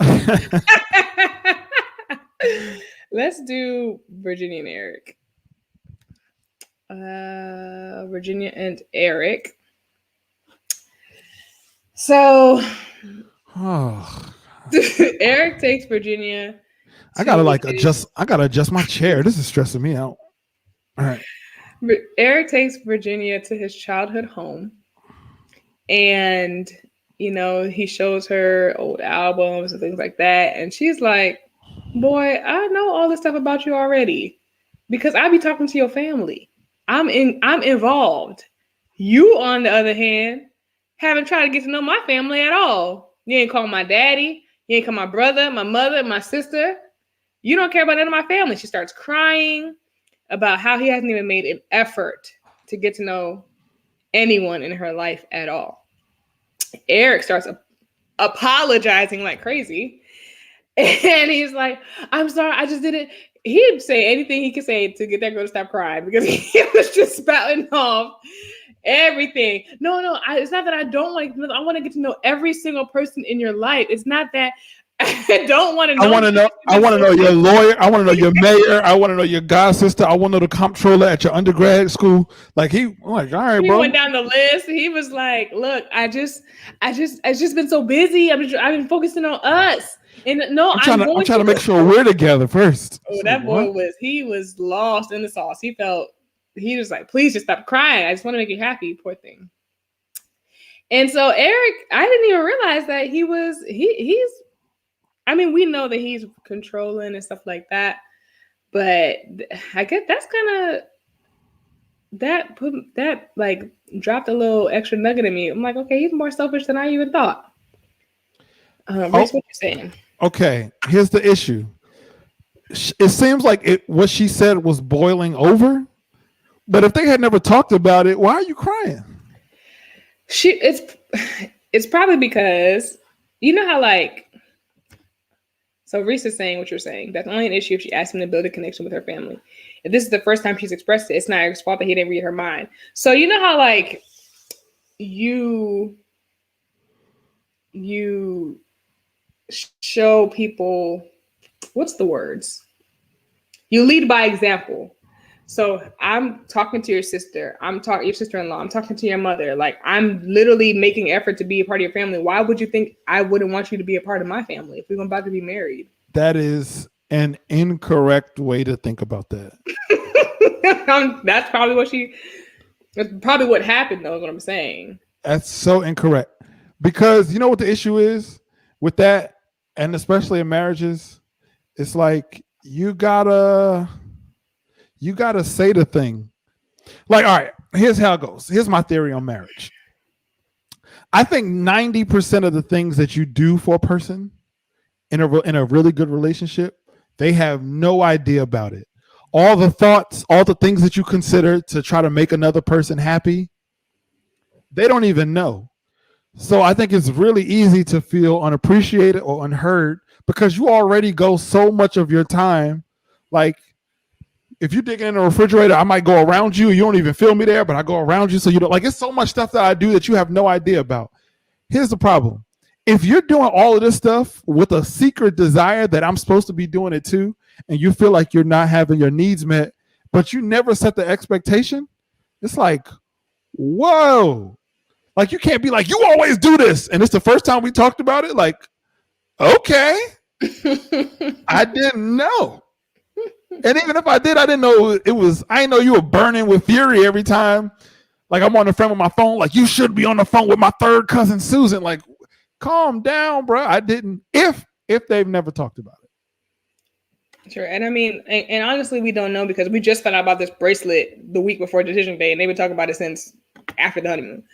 Let's do Virginia and Erik. Virginia and Erik. So Erik takes Virginia. I gotta adjust my chair. This is stressing me out. All right. Erik takes Virginia to his childhood home, and he shows her old albums and things like that, and she's like, "Boy, I know all this stuff about you already because I be talking to your family. I'm involved. You, on the other hand, haven't tried to get to know my family at all. You ain't called my daddy. You ain't called my brother, my mother, my sister. You don't care about none of my family." She starts crying about how he hasn't even made an effort to get to know anyone in her life at all. Erik starts apologizing like crazy. And he's like, "I'm sorry, I just didn't." He'd say anything he could say to get that girl to stop crying because he was just spouting off everything. No, it's not that I don't want to. I want to get to know every single person in your life. It's not that I don't want to know. I want to know your lawyer. I want to know your mayor. I want to know your god sister. I want to know the comptroller at your undergrad school. Like I'm like, all right, he bro. Went down the list. He was like, "Look, I just been so busy. I've been focusing on us." And no, I'm trying to make sure we're together first. Oh, that boy was lost in the sauce. He was like, "Please just stop crying. I just want to make you happy." Poor thing. And so Erik, I didn't even realize that he's. I mean, we know that he's controlling and stuff like that, but I guess that's kind of that like dropped a little extra nugget in me. I'm like, okay, he's more selfish than I even thought. Reese, what you saying? Okay, here's the issue. It seems like what she said was boiling over, but if they had never talked about it, why are you crying? It's probably because you know how like. So Reese is saying what you're saying. That's only an issue if she asks him to build a connection with her family. If this is the first time she's expressed it, it's not Erik's fault that he didn't read her mind. So you know how like you show people, what's the words? You lead by example. So I'm talking to your sister. Your sister-in-law. I'm talking to your mother. Like I'm literally making effort to be a part of your family. Why would you think I wouldn't want you to be a part of my family if we're about to be married? That is an incorrect way to think about that. That's probably what happened, though, is what I'm saying. That's so incorrect. Because you know what the issue is with that, and especially in marriages, it's like you gotta say the thing. Like, all right, here's how it goes. Here's my theory on marriage. I think 90% of the things that you do for a person in a really good relationship, they have no idea about it. All the thoughts, all the things that you consider to try to make another person happy, they don't even know. So I think it's really easy to feel unappreciated or unheard because you already go so much of your time. Like if you're digging in a refrigerator, I might go around you. You don't even feel me there, but I go around you. So you don't like, it's so much stuff that I do that you have no idea about. Here's the problem. If you're doing all of this stuff with a secret desire that I'm supposed to be doing it too, and you feel like you're not having your needs met, but you never set the expectation, it's like, whoa. Like you can't be like, you always do this. And it's the first time we talked about it. Like, okay. I didn't know. And even if I did, I didn't know I didn't know you were burning with fury every time. Like I'm on the phone with my phone. Like you should be on the phone with my third cousin, Susan. Like, calm down, bro. I didn't, if they've never talked about it. Sure. And I mean, and honestly, we don't know because we just found out about this bracelet the week before decision day and they've been talking about it since after the honeymoon.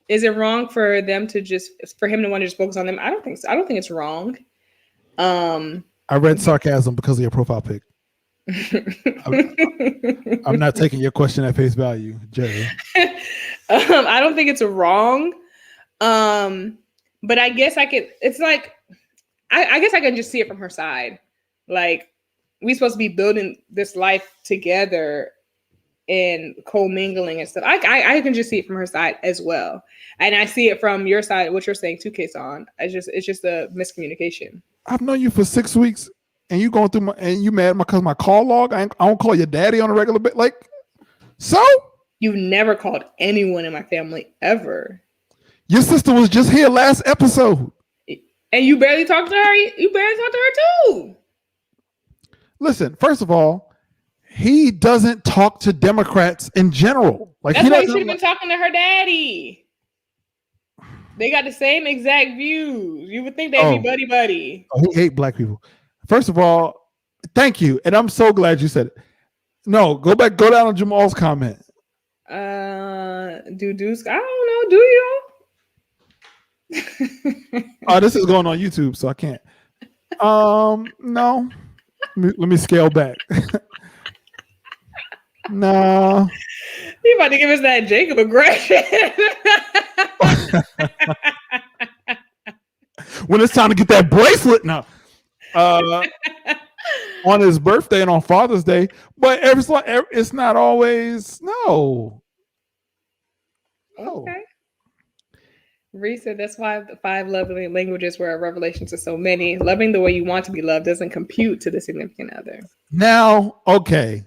Is it wrong for him to want to just focus on them? I don't think so. I don't think it's wrong. I read sarcasm because of your profile pic. I'm not taking your question at face value, Jerry. I don't think it's wrong. But I guess it's like, I guess I can just see it from her side. Like, we're supposed to be building this life together and co-mingling and stuff. I can just see it from her side as well. And I see it from your side, what you're saying too, Kasaun. It's just a miscommunication. I've known you for 6 weeks and you going through and you mad because my call log, I don't call your daddy on a regular bit. Like, so? You've never called anyone in my family ever. Your sister was just here last episode. And you barely talked to her? You barely talked to her too. Listen, first of all, he doesn't talk to Democrats in general. Like, that's why he should have been talking to her daddy. They got the same exact views. You would think they'd be buddy. Oh, he hate black people. First of all, thank you. And I'm so glad you said it. No, go down on Jamal's comment. I don't know. Do you? Oh, this is going on YouTube, so I can't. No. Let me scale back. No. He about to give us that Jacob aggression. When it's time to get that bracelet now. On his birthday and on Father's Day, but it's not always no. Okay. Reese said that's why the 5 love languages were a revelation to so many. Loving the way you want to be loved doesn't compute to the significant other. Now, okay.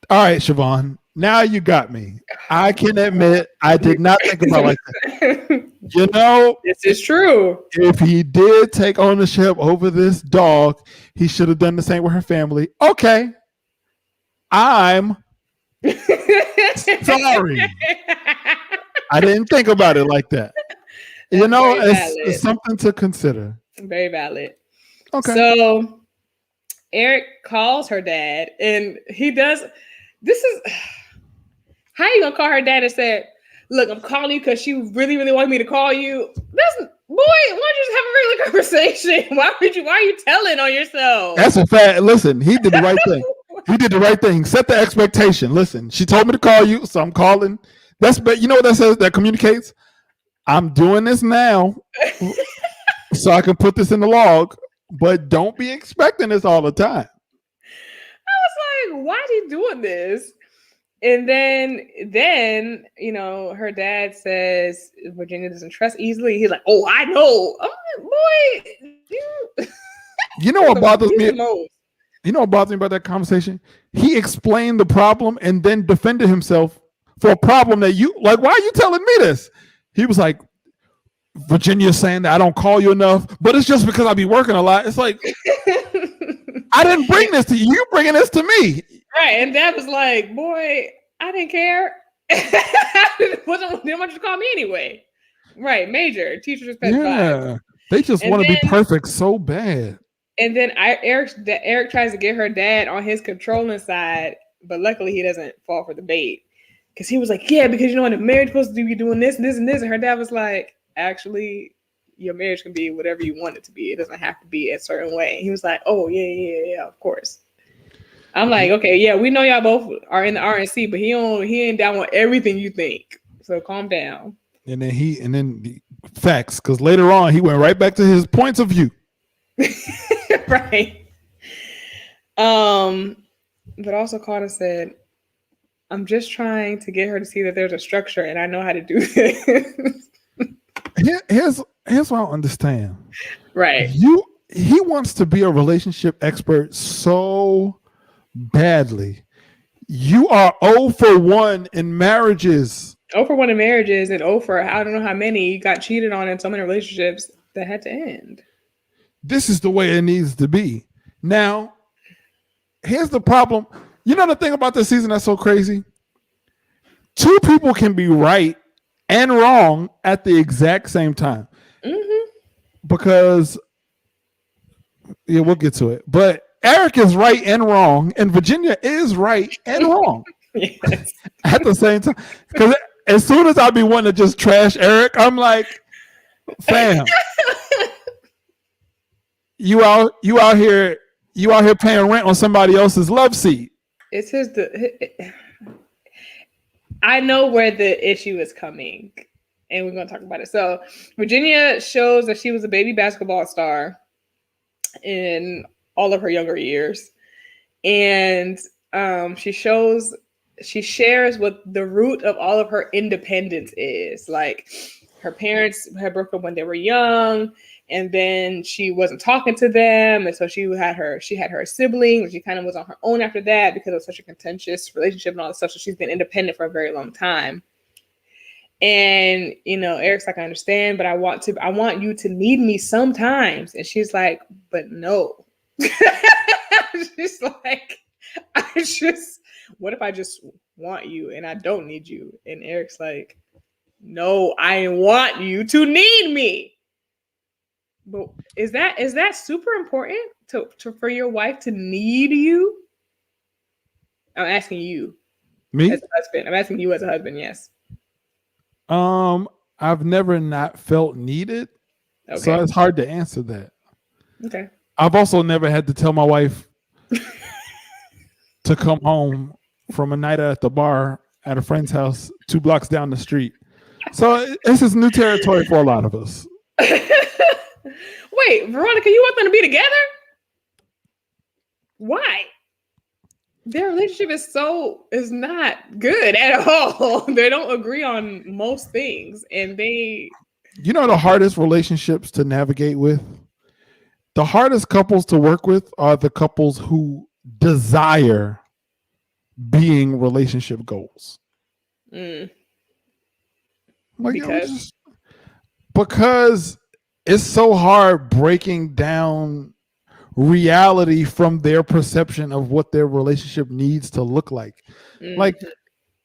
All right, Siobhan. Now you got me. I can admit I did not think about it like that. You know, this is true. If he did take ownership over this dog, he should have done the same with her family. Okay. I'm sorry. I didn't think about it like that. You know, it's something to consider. Very valid. Okay. So Erik calls her dad, and he does. This is how you gonna call her dad and say, "Look, I'm calling you because she really, really wanted me to call you." Why don't you just have a regular conversation? Why are you telling on yourself? That's a fact. Listen, he did the right thing. He did the right thing. Set the expectation. Listen, she told me to call you, so I'm calling. You know what that says? That communicates. I'm doing this now, so I can put this in the log. But don't be expecting this all the time. I was like, why is he doing this? And then you know, her dad says Virginia doesn't trust easily. He's like, oh, I know. I'm like, boy, you know what bothers me? You know what bothers me about that conversation? He explained the problem and then defended himself for a problem that you like. Why are you telling me this? He was like, Virginia's saying that I don't call you enough, but it's just because I be working a lot. It's like, I didn't bring this to you. You're bringing this to me. Right. And Dad was like, boy, I didn't care. They want you to call me anyway. Right. Major. Teachers respect vibes. They just want to be perfect so bad. And then Erik tries to get her dad on his controlling side, but luckily he doesn't fall for the bait. Because he was like, yeah, because you know, when a marriage supposed to do, you're doing this and this and this. And her dad was like, actually, your marriage can be whatever you want it to be. It doesn't have to be a certain way. He was like, oh, yeah, of course. I'm like, okay, yeah, we know y'all both are in the RNC, but he ain't down with everything you think. So calm down. And then facts, because later on he went right back to his points of view. Right. But also Carter said, I'm just trying to get her to see that there's a structure and I know how to do this. Here's what I don't understand. Right. He wants to be a relationship expert so badly. You are 0 for 1 in marriages. 0 for 1 in marriages and 0 for I don't know how many you got cheated on in so many relationships that had to end. This is the way it needs to be. Now, here's the problem. You know the thing about this season that's so crazy? 2 people can be right and wrong at the exact same time. Mm-hmm. Because, yeah, we'll get to it. But Erik is right and wrong, and Virginia is right and wrong. Yes. At the same time. Because as soon as I be wanting to just trash Eric, I'm like, fam, you out here paying rent on somebody else's love seat. It's his. I know where the issue is coming, and we're gonna talk about it. So Virginia shows that she was a baby basketball star in all of her younger years, and she shares what the root of all of her independence is. Like, her parents had broke up when they were young, and then she wasn't talking to them, and so she had her sibling, and she kind of was on her own after that because it was such a contentious relationship and all this stuff. So she's been independent for a very long time. And Eric's like, I understand, but I want you to need me sometimes. And she's like, but no. She's like, what if I just want you and I don't need you? And Eric's like, no, I want you to need me. But is that super important to for your wife to need you? I'm asking you. Me? As a husband. I'm asking you as a husband, yes. I've never not felt needed. Okay. So it's hard to answer that. Okay. I've also never had to tell my wife to come home from a night at the bar at a friend's house 2 blocks down the street. So this is new territory for a lot of us. Wait, Veronica, you want them to be together? Why? Their relationship is not good at all. They don't agree on most things, and the hardest relationships to navigate with? The hardest couples to work with are the couples who desire being relationship goals. Mm. Because it's so hard breaking down reality from their perception of what their relationship needs to look like. Mm-hmm.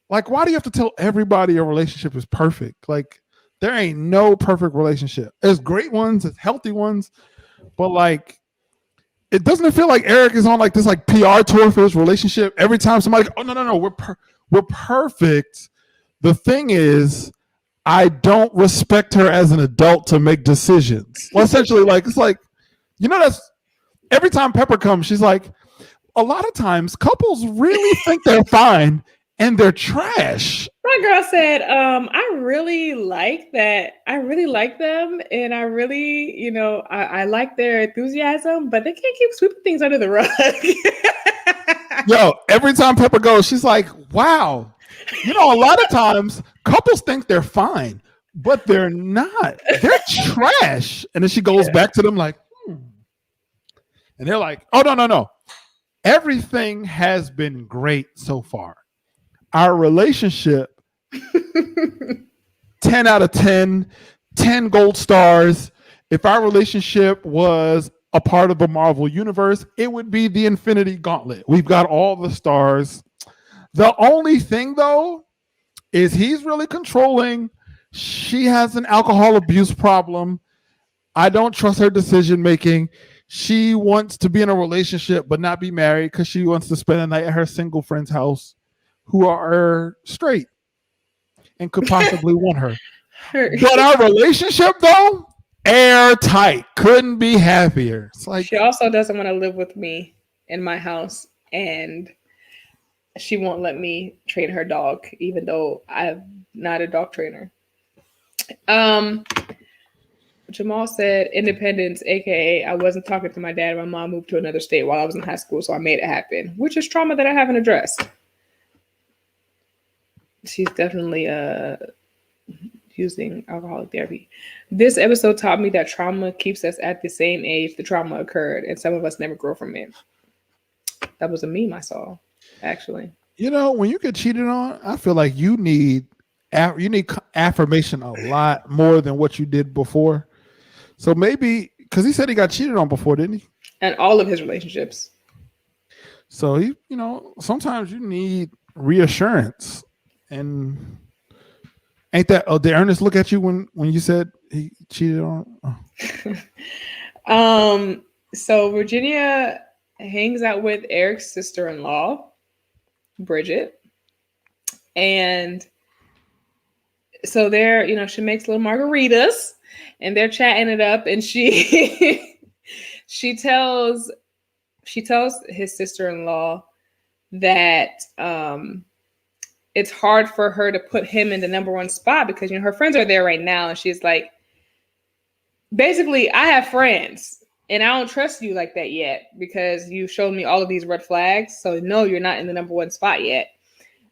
Like, why do you have to tell everybody a relationship is perfect? Like, there ain't no perfect relationship. There's great ones, there's healthy ones, but like, it doesn't feel like Eric is on like this like PR tour for his relationship. Every time somebody, oh no, we're perfect. The thing is, I don't respect her as an adult to make decisions. Well, essentially, like, it's like, that's every time Pepper comes, she's like, a lot of times couples really think they're fine and they're trash. My girl said, I really like that. I really like them. And I really, I like their enthusiasm, but they can't keep sweeping things under the rug. Yo, every time Pepper goes, she's like, wow. A lot of times couples think they're fine, but they're not. They're trash. And then she goes back to them like, and they're like, oh, no. Everything has been great so far. Our relationship, 10 out of 10, 10 gold stars. If our relationship was a part of the Marvel universe, it would be the Infinity Gauntlet. We've got all the stars. The only thing, though, is he's really controlling. She has an alcohol abuse problem. I don't trust her decision making. She wants to be in a relationship but not be married because she wants to spend the night at her single friend's house who are straight and could possibly want her. But our relationship, though, airtight. Couldn't be happier. It's like, she also doesn't want to live with me in my house, and she won't let me train her dog, even though I'm not a dog trainer. Jamal said independence, aka I wasn't talking to my dad. My mom moved to another state while I was in high school, so I made it happen, which is trauma that I haven't addressed. She's definitely using alcoholic therapy. This episode taught me that trauma keeps us at the same age the trauma occurred, and some of us never grow from it. That was a meme I saw, actually. When you get cheated on, I feel like you need affirmation a lot more than what you did before. So maybe, because he said he got cheated on before, didn't he? And all of his relationships. So he, sometimes you need reassurance. And ain't that? Oh, did Ernest look at you when you said he cheated on? Oh. So Virginia hangs out with Eric's sister-in-law, Bridget, and so they're, she makes little margaritas and they're chatting it up, and she she tells his sister-in-law that it's hard for her to put him in the number one spot because her friends are there right now, and she's like, basically, I have friends and I don't trust you like that yet because you showed me all of these red flags. So no, you're not in the number one spot yet.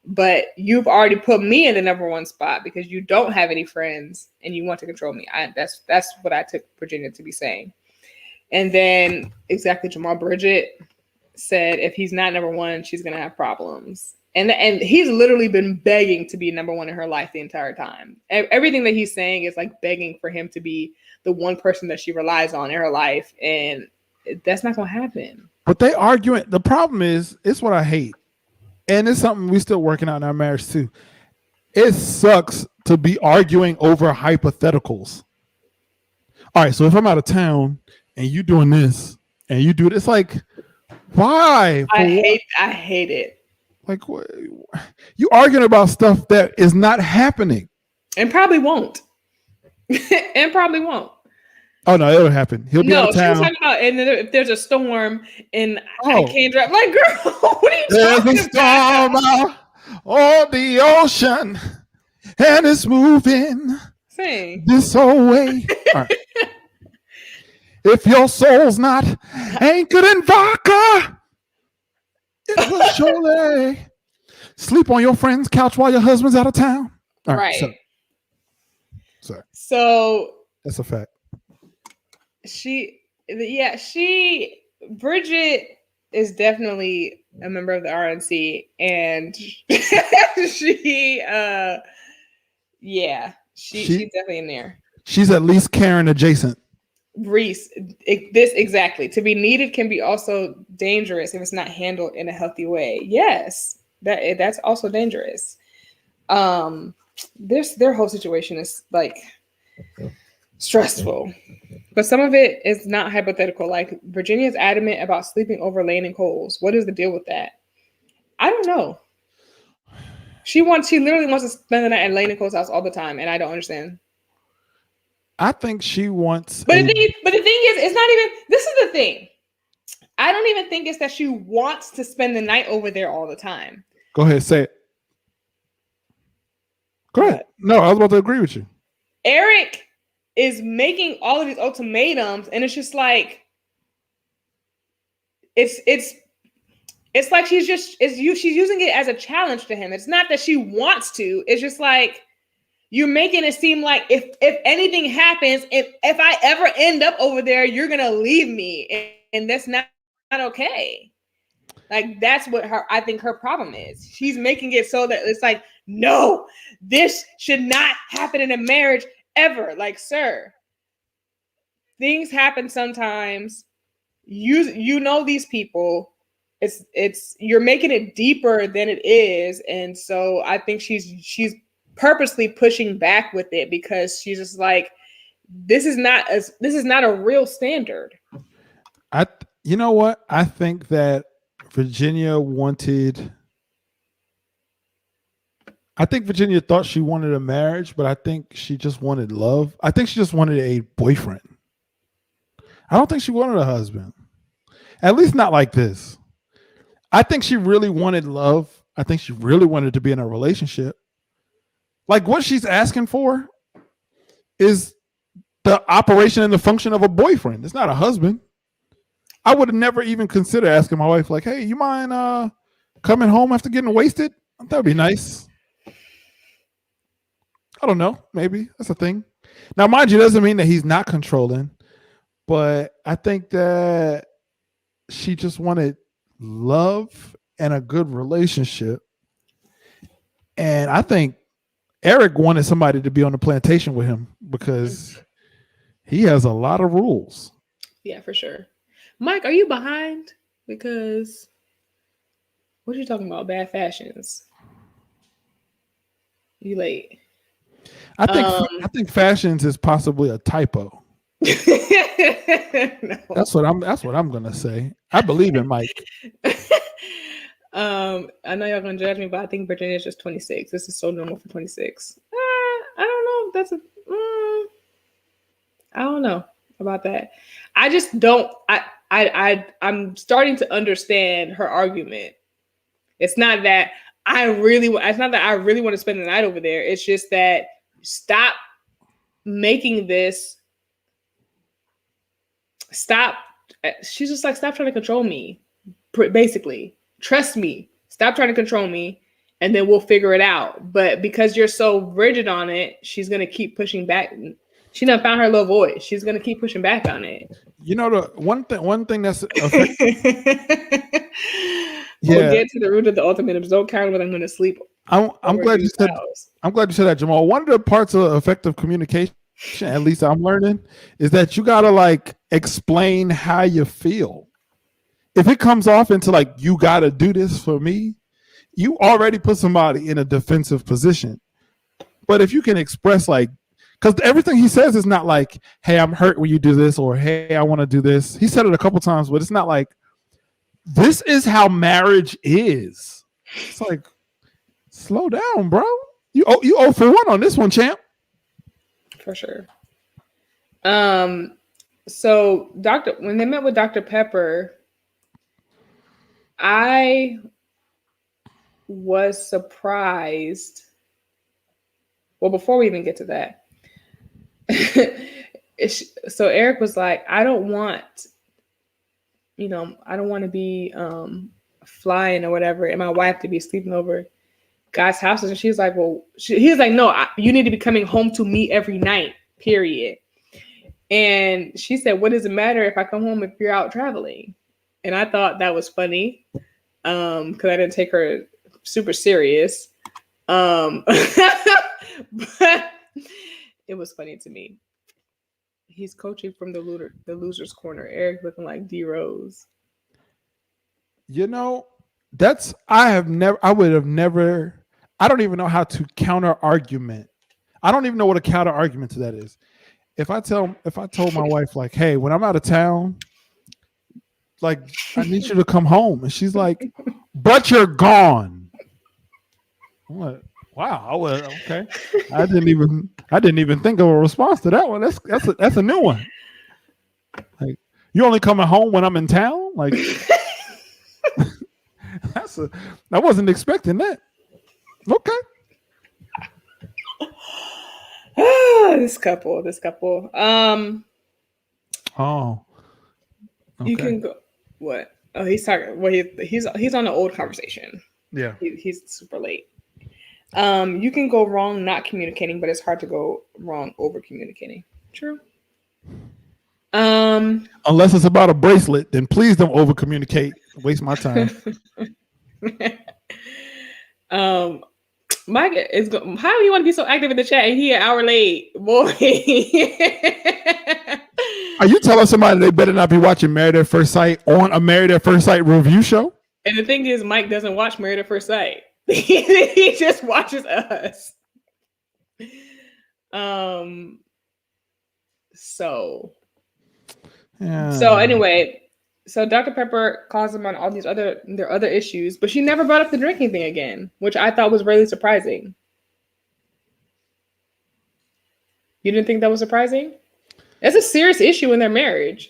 But you've already put me in the number one spot because you don't have any friends and you want to control me. That's what I took Virginia to be saying. And then exactly, Jamal Bridget said if he's not number one, she's gonna have problems. And he's literally been begging to be number one in her life the entire time. Everything that he's saying is like begging for him to be the one person that she relies on in her life, and that's not gonna happen. But they arguing. The problem is, it's what I hate, and it's something we still working out in our marriage too. It sucks to be arguing over hypotheticals. All right, so if I'm out of town and you doing this and you do it, it's like, why? I hate it. Like, you arguing about stuff that is not happening, and probably won't. And probably won't. Oh no, it'll happen. He'll be out of town. She was talking about, and if there's a storm and I can't drive. Like, girl, what are you talking There's a storm out on the ocean, and it's moving this whole way. All right. If your soul's not anchored in vodka, it will surely sleep on your friend's couch while your husband's out of town. All right. So that's a fact. Bridget is definitely a member of the RNC, and she's definitely in there. She's at least Karen adjacent. Reese, this exactly. To be needed can be also dangerous if it's not handled in a healthy way. Yes, that's also dangerous. Their whole situation is like stressful, but some of it is not hypothetical. Like, Virginia's adamant about sleeping over Lane and Cole's. What is the deal with that? I don't know. She literally wants to spend the night at Lane and Cole's house all the time, and I don't understand. I think she wants. But the thing is, it's not even. This is the thing. I don't even think it's that she wants to spend the night over there all the time. Go ahead, say it. Go ahead. No, I was about to agree with you. Erik is making all of these ultimatums, and it's just like it's like she's using it as a challenge to him. It's not that she wants to. It's just like, you're making it seem like if anything happens, if I ever end up over there, you're gonna leave me, and that's not okay. Like, that's what I think her problem is. She's making it so that it's like, no, this should not happen in a marriage ever. Like, sir, things happen sometimes. You know these people. It's you're making it deeper than it is, and so I think she's purposely pushing back with it because she's just like, this is not a real standard. You know what? I think that Virginia thought she wanted a marriage, but I think she just wanted love. I think she just wanted a boyfriend. I don't think she wanted a husband. At least not like this. I think she really wanted love. I think she really wanted to be in a relationship. Like, what she's asking for is the operation and the function of a boyfriend. It's not a husband. I would have never even considered asking my wife, like, hey, you mind coming home after getting wasted? That would be nice. I don't know. Maybe that's a thing. Now, mind you, doesn't mean that he's not controlling, but I think that she just wanted love and a good relationship. And I think Erik wanted somebody to be on the plantation with him because he has a lot of rules. Yeah, for sure. Mike, are you behind? Because what are you talking about? Bad fashions. You late. I think fashions is possibly a typo. No. That's what I'm gonna say. I believe in Mike. I know y'all gonna judge me, but I think Virginia is just 26. This is so normal for 26. don't know if that's a. I don't know about that. I just don't. I'm starting to understand her argument. It's not that I really. It's not that I really want to spend the night over there. It's just that stop making this. Stop. She's just like, stop trying to control me. Basically, trust me. Stop trying to control me, and then we'll figure it out. But because you're so rigid on it, she's gonna keep pushing back. She done found her little voice. She's gonna keep pushing back on it. You know, the one thing that's We'll get to the root of the ultimatums. Don't count when I'm gonna sleep. I'm glad you said. I'm glad you said that, Jamal. One of the parts of effective communication, at least I'm learning, is that you gotta like explain how you feel. If it comes off into like, you gotta do this for me, you already put somebody in a defensive position. But if you can express like, because everything he says is not like, hey, I'm hurt when you do this, or hey, I want to do this. He said it a couple times, but it's not like, this is how marriage is. It's like, slow down, bro. You 0 for 1 on this one, champ. For sure. So when they met with Dr. Pepper, I was surprised. Well, before we even get to that, so Erik was like, I don't want to be flying or whatever, and my wife to be sleeping over guys' houses. And she's like, well, he's like, no, you need to be coming home to me every night, period. And she said, what does it matter if I come home if you're out traveling? And I thought that was funny because I didn't take her super serious. But it was funny to me. He's coaching from the loser's corner. Erik looking like D Rose. You know, I would have never, I don't even know how to counter argument. I don't even know what a counter argument to that is. If I told my wife like, hey, when I'm out of town, like, I need you to come home. And she's like, but you're gone. I'm like, wow, okay. I didn't even think of a response to that one. That's a new one. Like, you only coming home when I'm in town? Like, I wasn't expecting that. Okay. This couple. Oh. Okay. You can go. What? Oh, he's talking. Well, he's on an old conversation. Yeah. He's super late. You can go wrong not communicating, but it's hard to go wrong over communicating. True. Unless it's about a bracelet, then please don't over communicate. Waste my time. Mike is. How do you want to be so active in the chat and he an hour late, boy? Are you telling somebody they better not be watching Married at First Sight on a Married at First Sight review show? And the thing is, Mike doesn't watch Married at First Sight. He just watches us. So anyway, so Dr. Pepper calls him on all their other issues, but she never brought up the drinking thing again, which I thought was really surprising. You didn't think that was surprising? It's a serious issue in their marriage.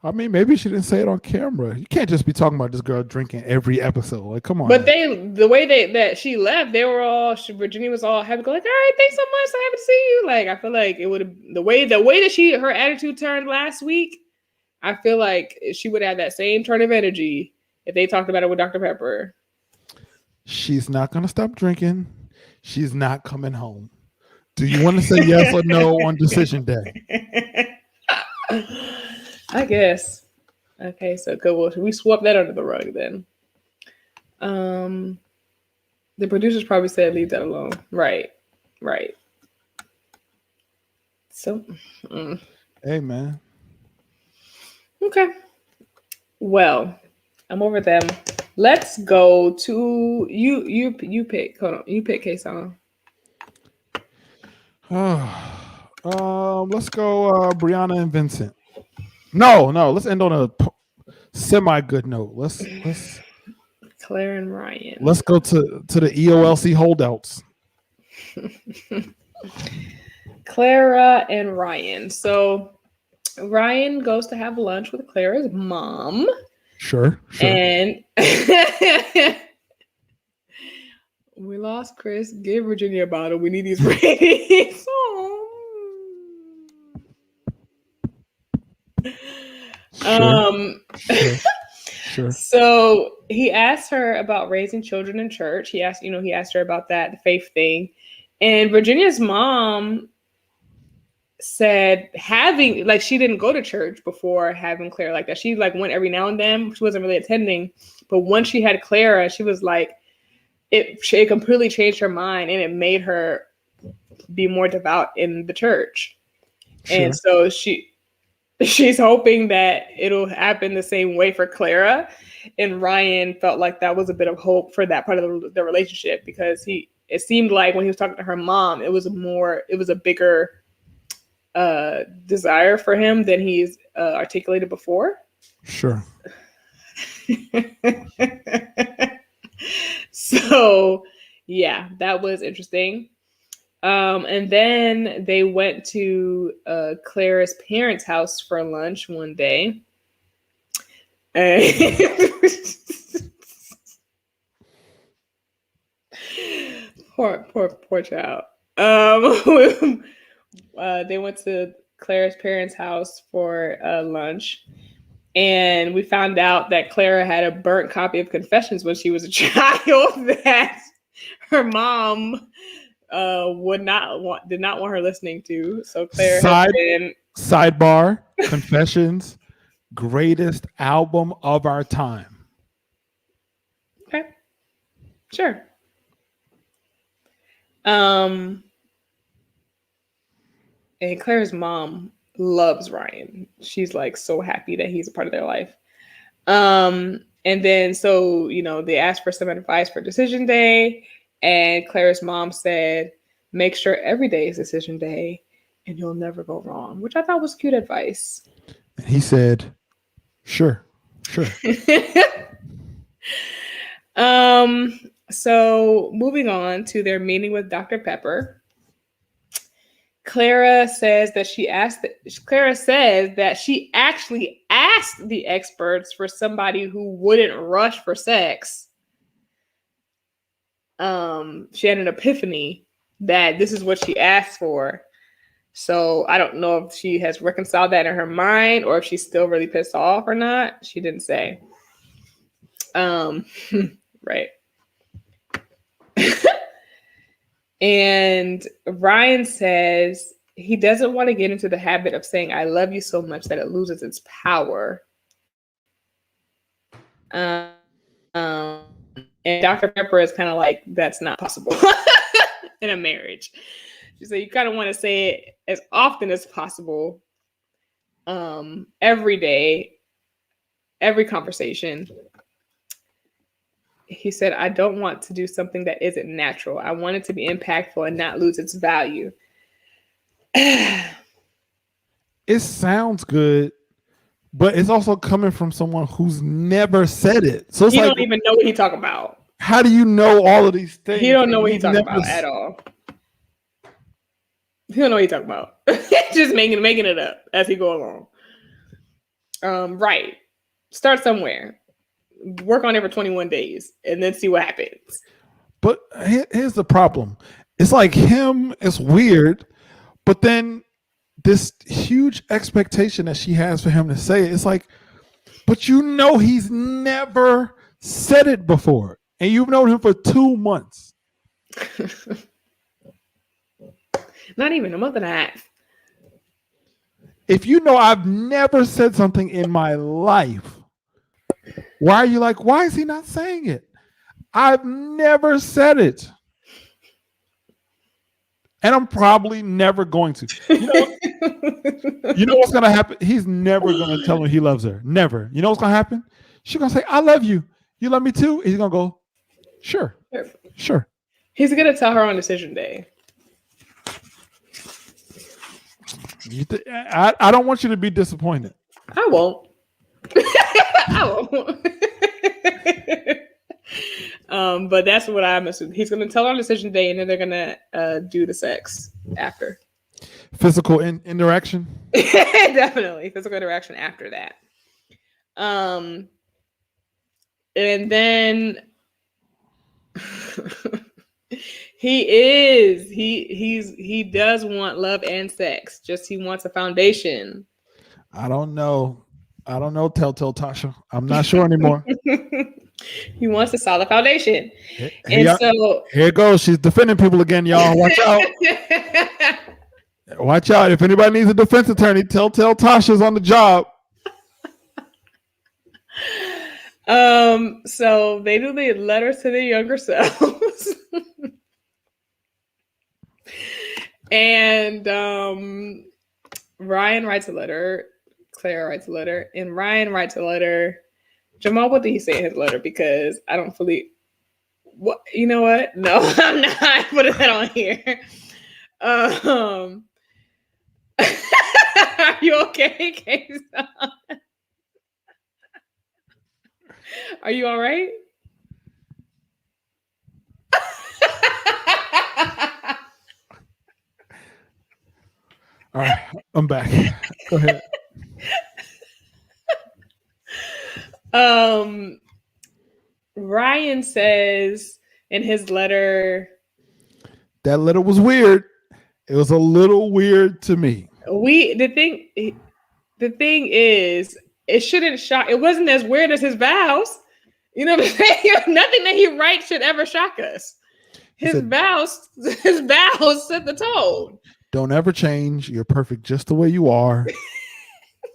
I mean, maybe she didn't say it on camera. You can't just be talking about this girl drinking every episode. Like, come on. But the way that she left, they were all, Virginia was all happy, like, all right, thanks so much. So happy to see you. Like, I feel like it would have, the way that her attitude turned last week, I feel like she would have that same turn of energy if they talked about it with Dr. Pepper. She's not going to stop drinking. She's not coming home. Do you want to say yes or no on decision day? I guess. Okay, so good. Well, we swap that under the rug then. The producers probably said leave that alone. Right. So, Hey, man. Okay. Well, I'm over them. Let's go to you pick. Hold on. You pick Kasaun. Let's go Briana and Vincent. No, let's end on a semi-good note. Let's Clara and Ryan. Let's go to the EOLC holdouts. Clara and Ryan. So Ryan goes to have lunch with Clara's mom. Sure. And we lost Chris. Give Virginia a bottle. We need these ratings. Sure. So he asked her about raising children in church. He asked her about that, the faith thing. And Virginia's mom said she didn't go to church before having Clara like that. She went every now and then. She wasn't really attending. But once she had Clara, she was like, it completely changed her mind, and it made her be more devout in the church. Sure. And so she's hoping that it'll happen the same way for Clara. And Ryan felt like that was a bit of hope for that part of the relationship, because it seemed like when he was talking to her mom, it was a bigger desire for him than he's articulated before. Sure. So yeah, that was interesting. And then they went to Clara's parents' house for lunch one day. And poor child. They went to Clara's parents' house for lunch. And we found out that Clara had a burnt copy of Confessions when she was a child that her mom did not want her listening to. So Clara sidebar Confessions, greatest album of our time. Okay, sure. And Clara's mom loves Ryan. She's so happy that he's a part of their life. And then so they asked for some advice for decision day. And Clara's mom said, make sure every day is decision day and you'll never go wrong, which I thought was cute advice. And he said, sure. So moving on to their meeting with Dr. Pepper. Clara says that she actually asked the experts for somebody who wouldn't rush for sex. She had an epiphany that this is what she asked for. So I don't know if she has reconciled that in her mind or if she's still really pissed off or not. She didn't say. Right. And Ryan says he doesn't want to get into the habit of saying, I love you so much that it loses its power. And Dr. Pepper is kind of like, that's not possible in a marriage. She said, you kind of want to say it as often as possible, every day, every conversation. He said, I don't want to do something that isn't natural. I want it to be impactful and not lose its value. It sounds good, but it's also coming from someone who's never said it. So it's don't even know what he's talking about. How do you know all of these things? He don't know what he's talking about at all. He don't know what he's talking about. Just making it up as he go along. Right. Start somewhere. Work on it for 21 days and then see what happens. But here's the problem. It's like him, it's weird, but then this huge expectation that she has for him to say it, it's like, but he's never said it before. And you've known him for 2 months. Not even a month and a half. If I've never said something in my life, why are you like, why is he not saying it? I've never said it. And I'm probably never going to. You know what's going to happen? He's never going to tell her he loves her. Never. You know what's going to happen? She's going to say, I love you. You love me too? And he's going to go, sure. He's going to tell her on decision day. I don't want you to be disappointed. I won't. I But that's what I'm assuming. He's going to tell her on decision day, and then they're going to do the sex after. Physical interaction? Definitely. Physical interaction after that. And then he does want love and sex. Just he wants a foundation. I don't know. Telltale Tasha. I'm not sure anymore. He wants a solid foundation. Here it goes. She's defending people again, y'all. Watch out. Watch out. If anybody needs a defense attorney, Telltale Tasha's on the job. So they do the letters to their younger selves. And Ryan writes a letter. Clara writes a letter. And Ryan writes a letter. Jamal, what did he say in his letter? Because I don't fully... What? You know what? No, I'm not putting that on here. Are you okay, Kasaun? Are you all right? All right, I'm back. Go ahead. Ryan says in his letter, that letter was weird. It was a little weird to me. The thing is, it shouldn't shock. It wasn't as weird as his vows. You know what I'm saying? Nothing that he writes should ever shock us. His vows set the tone. Don't ever change. You're perfect just the way you are.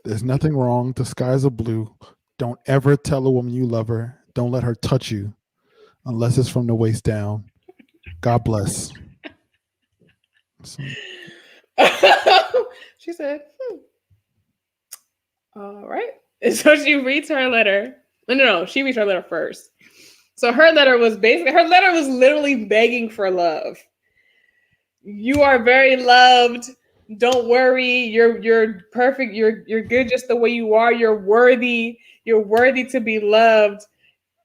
There's nothing wrong. The skies are blue. Don't ever tell a woman you love her. Don't let her touch you unless it's from the waist down. God bless. So. She said, all right. And so she reads her letter. No, she reads her letter first. So her letter was literally begging for love. You are very loved. Don't worry. You're perfect. You're good just the way you are. You're worthy. You're worthy to be loved.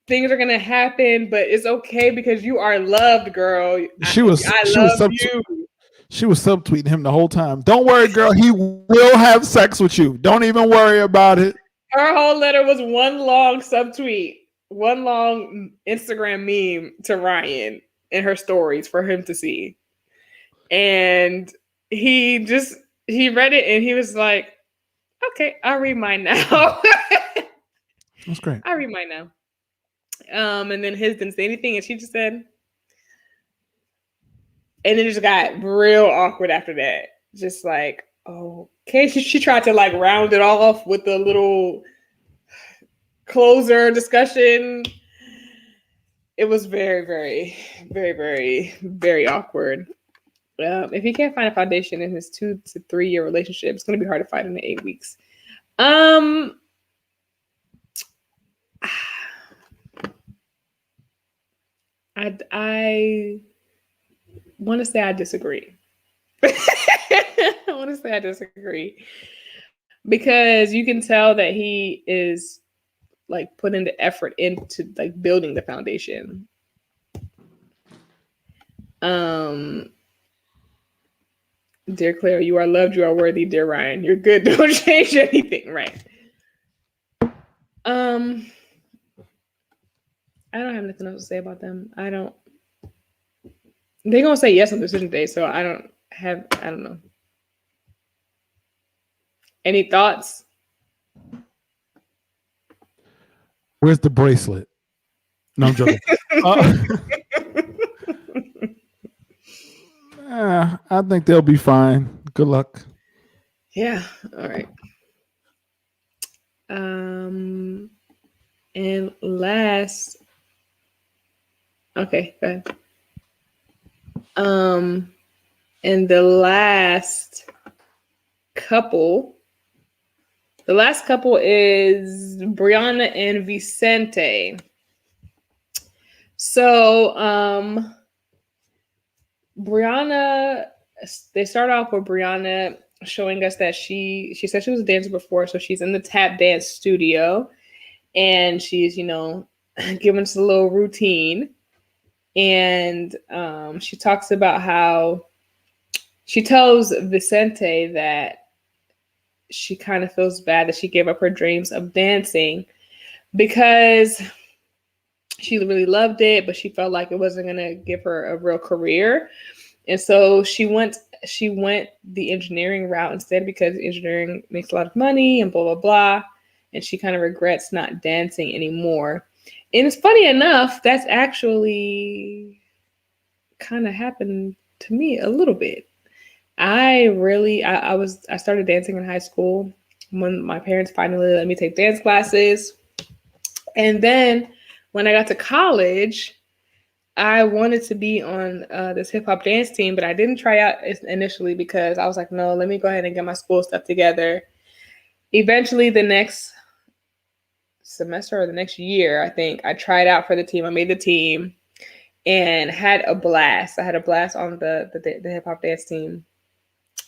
Things are gonna happen, but it's okay because you are loved, girl. She was subtweeting him the whole time. Don't worry, girl. He will have sex with you. Don't even worry about it. Her whole letter was one long subtweet, one long Instagram meme to Ryan in her stories for him to see. And he read it and he was like, okay, I'll read mine now. That's great. I'll read mine now. And then his didn't say anything, and she just said, and it just got real awkward after that. Just like, okay. She tried to like round it off with a little closer discussion. It was very, very, very, very, very awkward. If he can't find a foundation in his 2 to 3 year relationship, it's going to be hard to find in the 8 weeks. I want to say I disagree. Because you can tell that he is like putting the effort into like building the foundation. Dear Claire, you are loved, you are worthy. Dear Ryan, you're good. Don't change anything, right? I don't have nothing else to say about them. They're gonna say yes on decision day, so I don't know. Any thoughts? Where's the bracelet? No, I'm joking. I think they'll be fine. Good luck. Yeah. All right. And last. Okay, go ahead. And the last couple is Brianna and Vicente. So, Brianna, they start off with Brianna showing us that she said she was a dancer before, so she's in the tap dance studio, and she's, giving us a little routine. And she talks about how she tells Vicente that she kind of feels bad that she gave up her dreams of dancing because she really loved it, but she felt like it wasn't going to give her a real career. And so she went the engineering route instead because engineering makes a lot of money and blah, blah, blah. And she kind of regrets not dancing anymore. And it's funny enough, that's actually kind of happened to me a little bit. I started dancing in high school when my parents finally let me take dance classes. And then when I got to college, I wanted to be on this hip hop dance team, but I didn't try out initially because I was like, no, let me go ahead and get my school stuff together. Eventually, the next semester or the next year, I think, I tried out for the team. I made the team and had a blast. I had a blast on the hip hop dance team.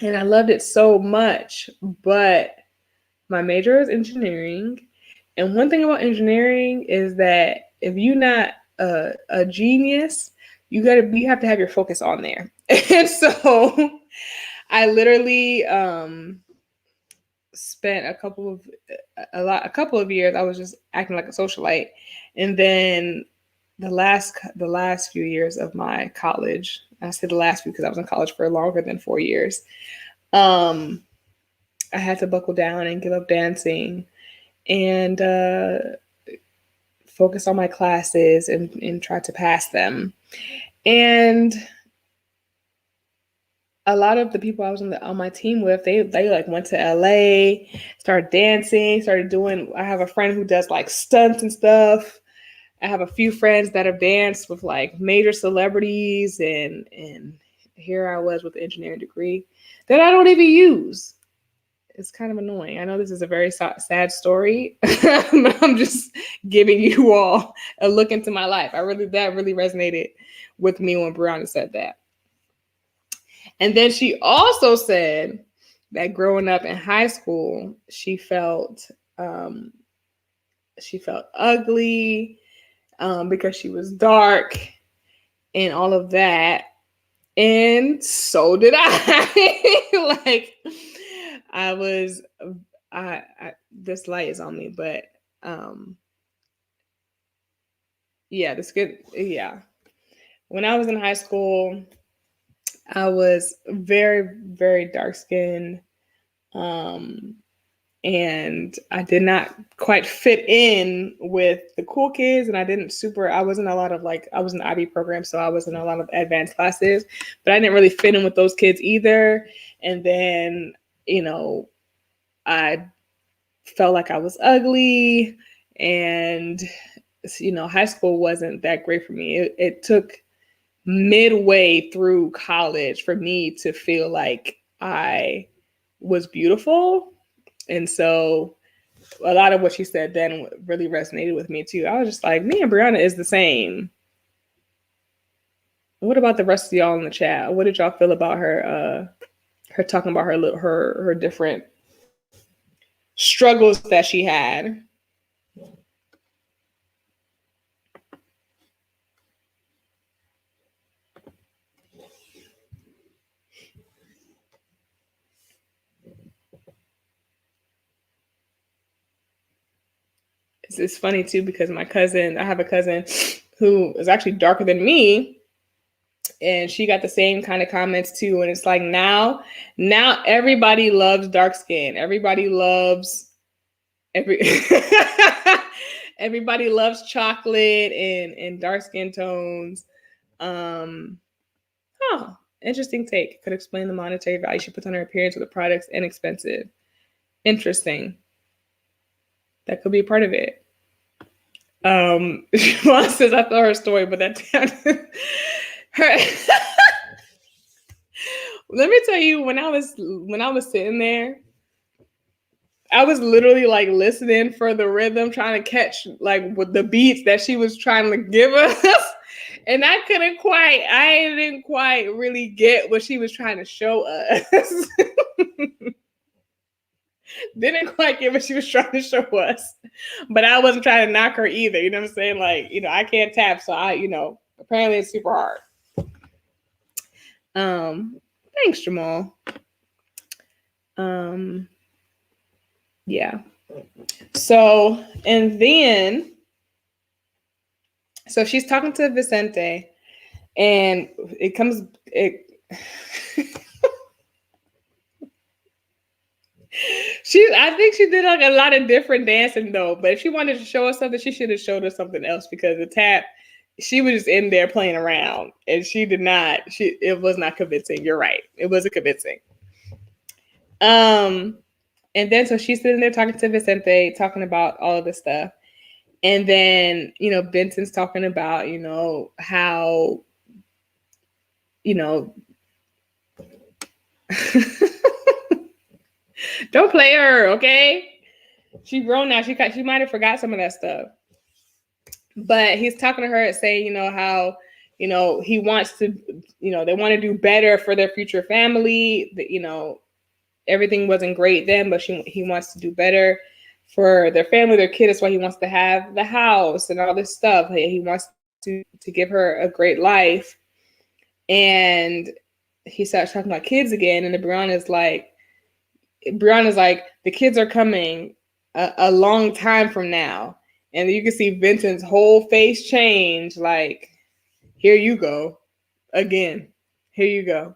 And I loved it so much, but my major is engineering. And one thing about engineering is that if you're not a genius, you have to have your focus on there. And so I literally spent a couple of years. I was just acting like a socialite, and then the last few years of my college. I say the last few because I was in college for longer than 4 years. I had to buckle down and give up dancing and focus on my classes and try to pass them. And a lot of the people I was on my team with, they like went to LA, started dancing, started doing. I have a friend who does like stunts and stuff. I have a few friends that have danced with like major celebrities, and here I was with an engineering degree that I don't even use. It's kind of annoying. I know this is a very sad story, but I'm just giving you all a look into my life. That really resonated with me when Brianna said that. And then she also said that growing up in high school, she felt ugly because she was dark and all of that. And so did I. Like, this light is on me, but when I was in high school, I was very, very dark skinned, and I did not quite fit in with the cool kids, and I wasn't a lot of I was in the IB program, so I was in a lot of advanced classes, but I didn't really fit in with those kids either. And then, I felt like I was ugly, and, high school wasn't that great for me. It took midway through college for me to feel like I was beautiful. And so a lot of what she said then really resonated with me too. I was just like, me and Brianna is the same. What about the rest of y'all in the chat? What did y'all feel about her talking about her different struggles that she had? It's funny too, because I have a cousin who is actually darker than me, and she got the same kind of comments too. And it's like now everybody loves dark skin. Everybody loves everybody loves chocolate and dark skin tones. Interesting take. Could explain the monetary value she puts on her appearance with the products inexpensive. Interesting. That could be a part of it. Siobhan says I thought her story, but that her. Let me tell you, when I was sitting there, I was literally like listening for the rhythm, trying to catch like with the beats that she was trying to give us. And I didn't quite really get what she was trying to show us. Didn't quite get what she was trying to show us. But I wasn't trying to knock her either. You know what I'm saying? Like, I can't tap. So Apparently it's super hard. Thanks, Jamal. Yeah. So, and then, so she's talking to Vicente, and it I think she did like a lot of different dancing though, but if she wanted to show us something, she should have showed us something else, because the tap, she was just in there playing around, and it was not convincing. You're right. It wasn't convincing. And then so she's sitting there talking to Vicente, talking about all of this stuff. And then, Vincent's talking about, how, don't play her, okay? She's grown now. She might have forgot some of that stuff. But he's talking to her and saying, how, he wants to, they want to do better for their future family. That, everything wasn't great then, but he wants to do better for their family, their kid. That's why he wants to have the house and all this stuff. He wants to give her a great life. And he starts talking about kids again. And Brianna's like, the kids are coming a long time from now. And you can see Vincent's whole face change. Like, here you go again. Here you go.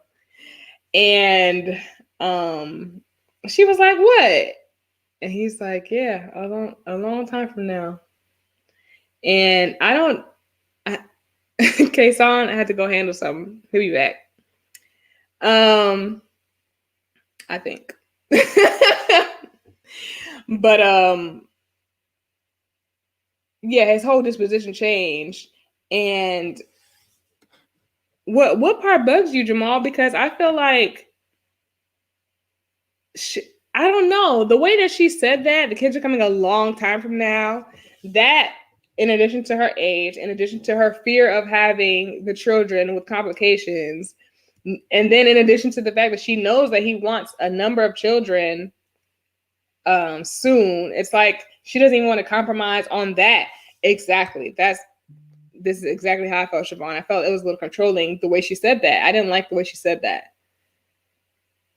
And she was like, what? And he's like, yeah, a long time from now. And Kasaun, I had to go handle something. He'll be back. I think. But yeah, his whole disposition changed. And what part bugs you, Jamal? Because I feel like I don't know, the way that she said that the kids are coming a long time from now, that in addition to her age, in addition to her fear of having the children with complications, and then in addition to the fact that she knows that he wants a number of children soon, it's like she doesn't even want to compromise on that. Exactly. This is exactly how I felt, Siobhan. I felt it was a little controlling the way she said that. I didn't like the way she said that.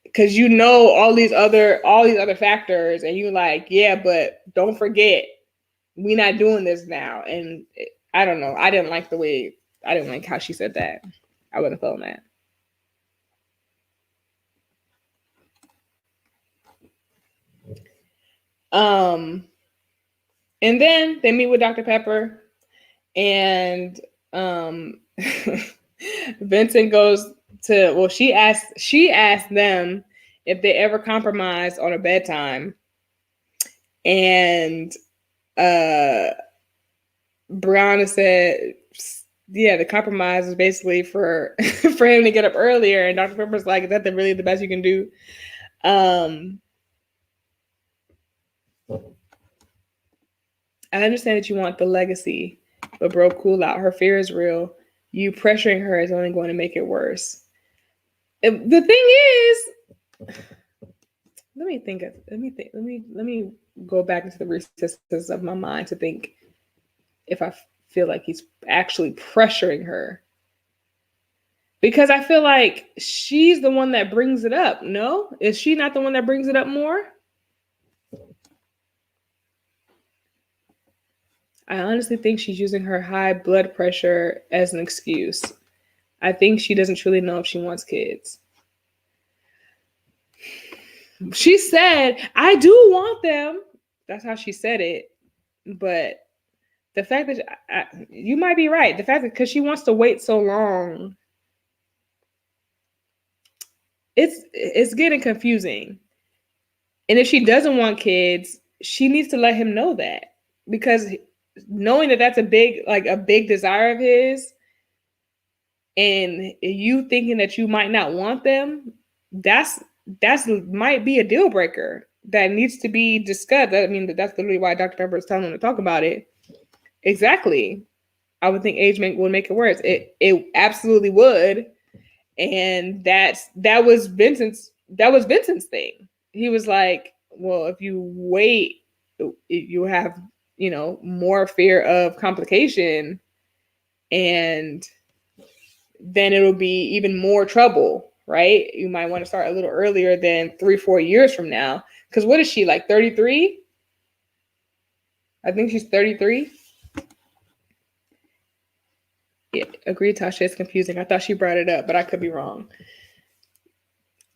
Because all these other factors, and you're like, yeah, but don't forget, we're not doing this now. And I don't know. I didn't like how she said that. I wouldn't have felt that. And then they meet with Dr. Pepper, and Vincent goes to, well, she asked them if they ever compromised on a bedtime, and Brianna said, yeah, the compromise is basically for him to get up earlier, and Dr. Pepper's like, is that really the best you can do? I understand that you want the legacy, but bro, cool out. Her fear is real. You pressuring her is only going to make it worse. The thing is, let me go back into the recesses of my mind to think if I feel like he's actually pressuring her. Because I feel like she's the one that brings it up. No? Is she not the one that brings it up more? I honestly think she's using her high blood pressure as an excuse. I think she doesn't truly know if she wants kids. She said, I do want them. That's how she said it. But the fact that you might be right. The fact that because she wants to wait so long, it's getting confusing. And if she doesn't want kids, she needs to let him know that, because knowing that that's a big desire of his, and you thinking that you might not want them, that's might be a deal breaker that needs to be discussed. I mean, that's literally why Dr. Pepper is telling him to talk about it. Exactly. I would think age would make it worse. It absolutely would. And that was Vincent's thing. He was like, well, if you wait, you have, more fear of complication. And then it'll be even more trouble, right? You might want to start a little earlier than 3-4 years from now. Because what is she, like 33? I think she's 33. Yeah, agreed, Tasha. It's confusing. I thought she brought it up, but I could be wrong.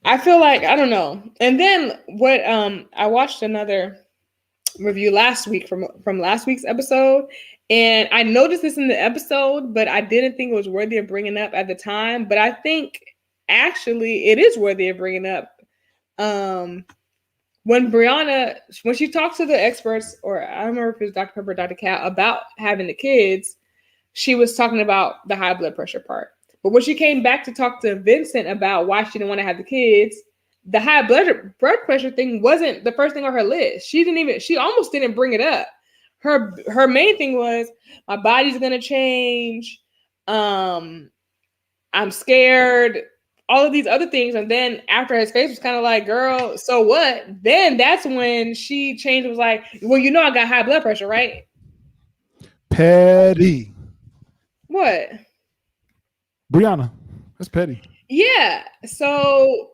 I feel like, I don't know. And then what I watched another review last week from last week's episode, and I noticed this in the episode, but I didn't think it was worthy of bringing up at the time. But I think actually it is worthy of bringing up. When Brianna, when she talks to the experts, or I don't remember if it was Dr. Pepper or Dr. Cat, about having the kids, she was talking about the high blood pressure part. But when she came back to talk to Vincent about why she didn't want to have the kids, the high blood pressure thing wasn't the first thing on her list. She almost didn't bring it up. Her main thing was, my body's gonna change. I'm scared. All of these other things. And then after his face was kind of like, girl, so what? Then that's when she changed. It was like, well, you know, I got high blood pressure, right? Petty. What? Brianna. That's petty. Yeah. So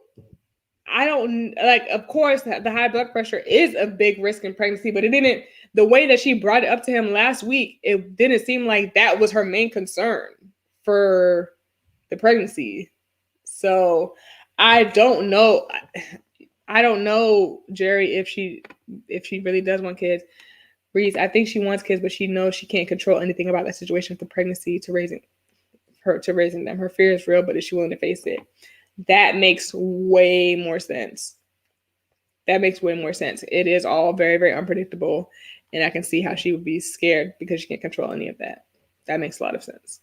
I don't like, of course, the high blood pressure is a big risk in pregnancy, but the way that she brought it up to him last week, it didn't seem like that was her main concern for the pregnancy. So I don't know. I don't know, Jerry, if she really does want kids. Reese, I think she wants kids, but she knows she can't control anything about that situation with the pregnancy to raising them. Her fear is real, but is she willing to face it? That makes way more sense. It is all very, very unpredictable, and I can see how she would be scared because she can't control any of that. That makes a lot of sense.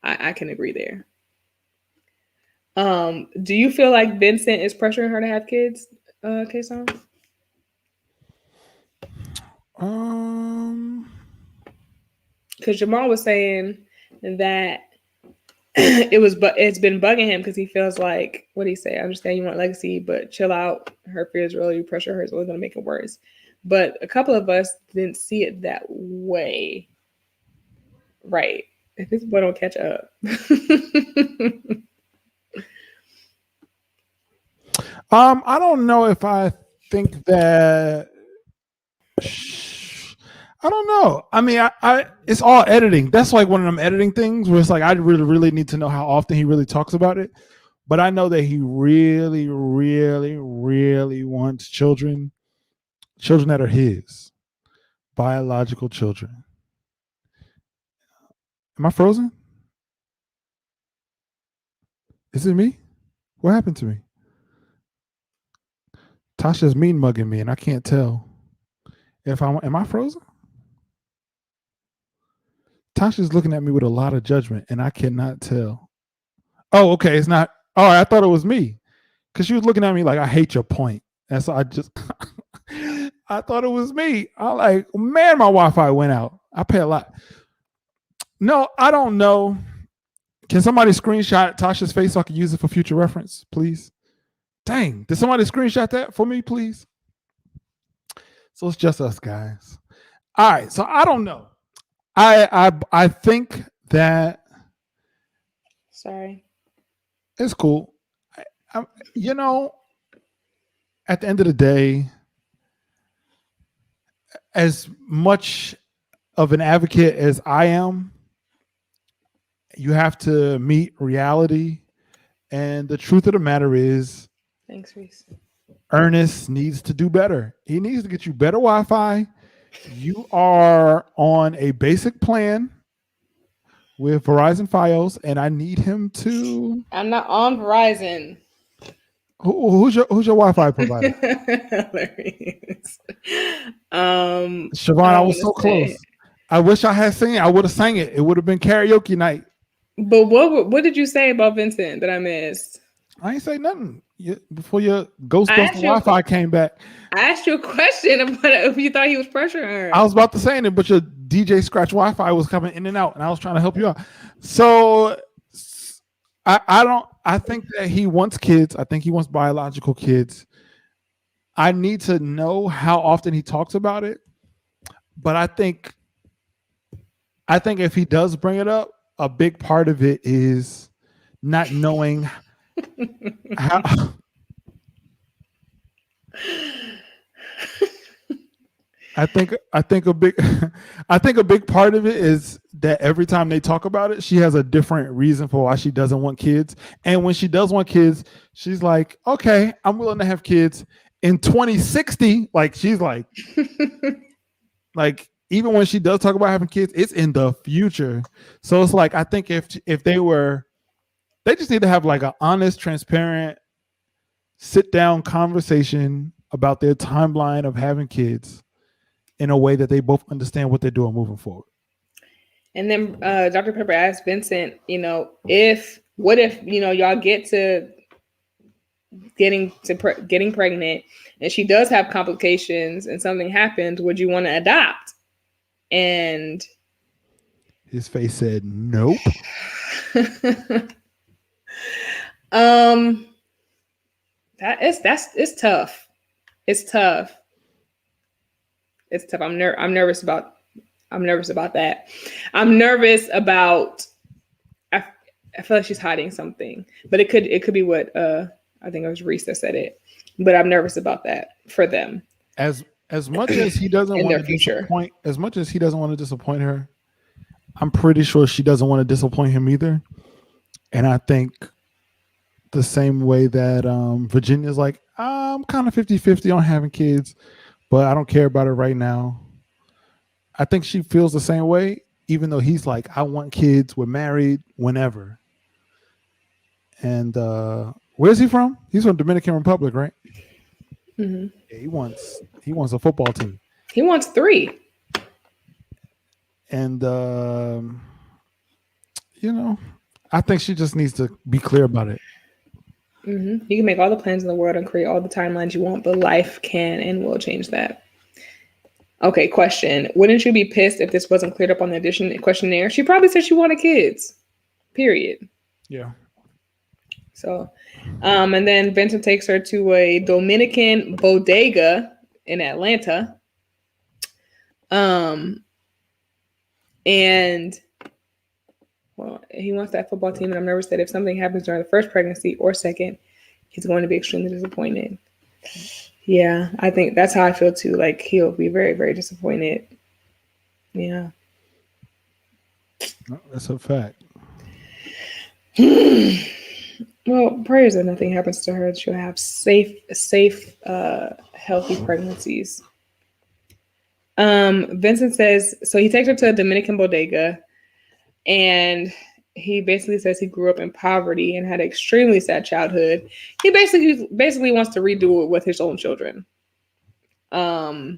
I can agree there. Do you feel like Vincent is pressuring her to have kids, Kasaun? Because Jamal was saying that it's been bugging him because he feels like, what did he say? I understand you want legacy, but chill out. Her fears really, you pressure her is only going to make it worse. But a couple of us didn't see it that way. Right. If this boy don't catch up. I don't know if I think that. I don't know. I mean, I it's all editing. That's like one of them editing things where it's like I really, really need to know how often he really talks about it. But I know that he really, really, really wants children that are his, biological children. Am I frozen? Is it me? What happened to me? Tasha's mean mugging me, and I can't tell if am I frozen? Tasha's looking at me with a lot of judgment, and I cannot tell. Oh, okay, it's not. Oh, I thought it was me, because she was looking at me like I hate your point. And so I just, I thought it was me. I'm like, man, my Wi-Fi went out. I pay a lot. No, I don't know. Can somebody screenshot Tasha's face so I can use it for future reference, please? Dang, did somebody screenshot that for me, please? So it's just us guys. All right, so I don't know. I think that. Sorry. It's cool. You know, at the end of the day, as much of an advocate as I am, you have to meet reality. And the truth of the matter is, thanks, Reese. Ernest needs to do better. He needs to get you better Wi-Fi. You are on a basic plan with Verizon Fios, and I need him to. I'm not on Verizon. Who's your Wi-Fi provider? Hilarious. Siobhan, I was so close. I wish I had sang it. I would have sang it. It would have been karaoke night. But what did you say about Vincent that I missed? I ain't say nothing before your Ghostbuster Wi-Fi came back. I asked you a question about if you thought he was pressuring her. I was about to say it, but your DJ Scratch Wi-Fi was coming in and out, and I was trying to help you out. So I think that he wants kids. I think he wants biological kids. I need to know how often he talks about it. But I think if he does bring it up, a big part of it is not knowing how. I think a big I think a big part of it is that every time they talk about it, she has a different reason for why she doesn't want kids. And when she does want kids, she's like, okay, I'm willing to have kids in 2060. Like she's like even when she does talk about having kids, it's in the future. So it's like I think if they just need to have like an honest, transparent, sit down conversation about their timeline of having kids in a way that they both understand what they're doing moving forward. And then Dr. Pepper asked Vincent, what if y'all get to getting pregnant and she does have complications and something happens, would you want to adopt? And his face said nope. It's tough. It's tough. It's tough. I'm nervous about that. I'm nervous about. I feel like she's hiding something, but it could be what I think it was Reese that said it. But I'm nervous about that for them. As much as he doesn't want to disappoint, as much as he doesn't want to disappoint her, I'm pretty sure she doesn't want to disappoint him either. And I think the same way that Virginia's like, I'm kind of 50-50 on having kids, but I don't care about it right now. I think she feels the same way, even though he's like, I want kids. We're married whenever. And where's he from? He's from Dominican Republic, right? Mm-hmm. Yeah, he wants a football team. He wants 3. And I think she just needs to be clear about it. Mm-hmm. You can make all the plans in the world and create all the timelines you want, but life can and will change that. Okay, question. Wouldn't you be pissed if this wasn't cleared up on the audition questionnaire? She probably said she wanted kids. Period. Yeah. So, and then Vincent takes her to a Dominican bodega in Atlanta. And he wants that football team, and I'm nervous that if something happens during the first pregnancy or second, he's going to be extremely disappointed. Yeah, I think that's how I feel too. Like he'll be very, very disappointed. Yeah. That's a fact. Well, prayers that nothing happens to her. She'll have safe, healthy pregnancies. Vincent says, so he takes her to a Dominican bodega, and he basically says he grew up in poverty and had an extremely sad childhood. He basically wants to redo it with his own children. Now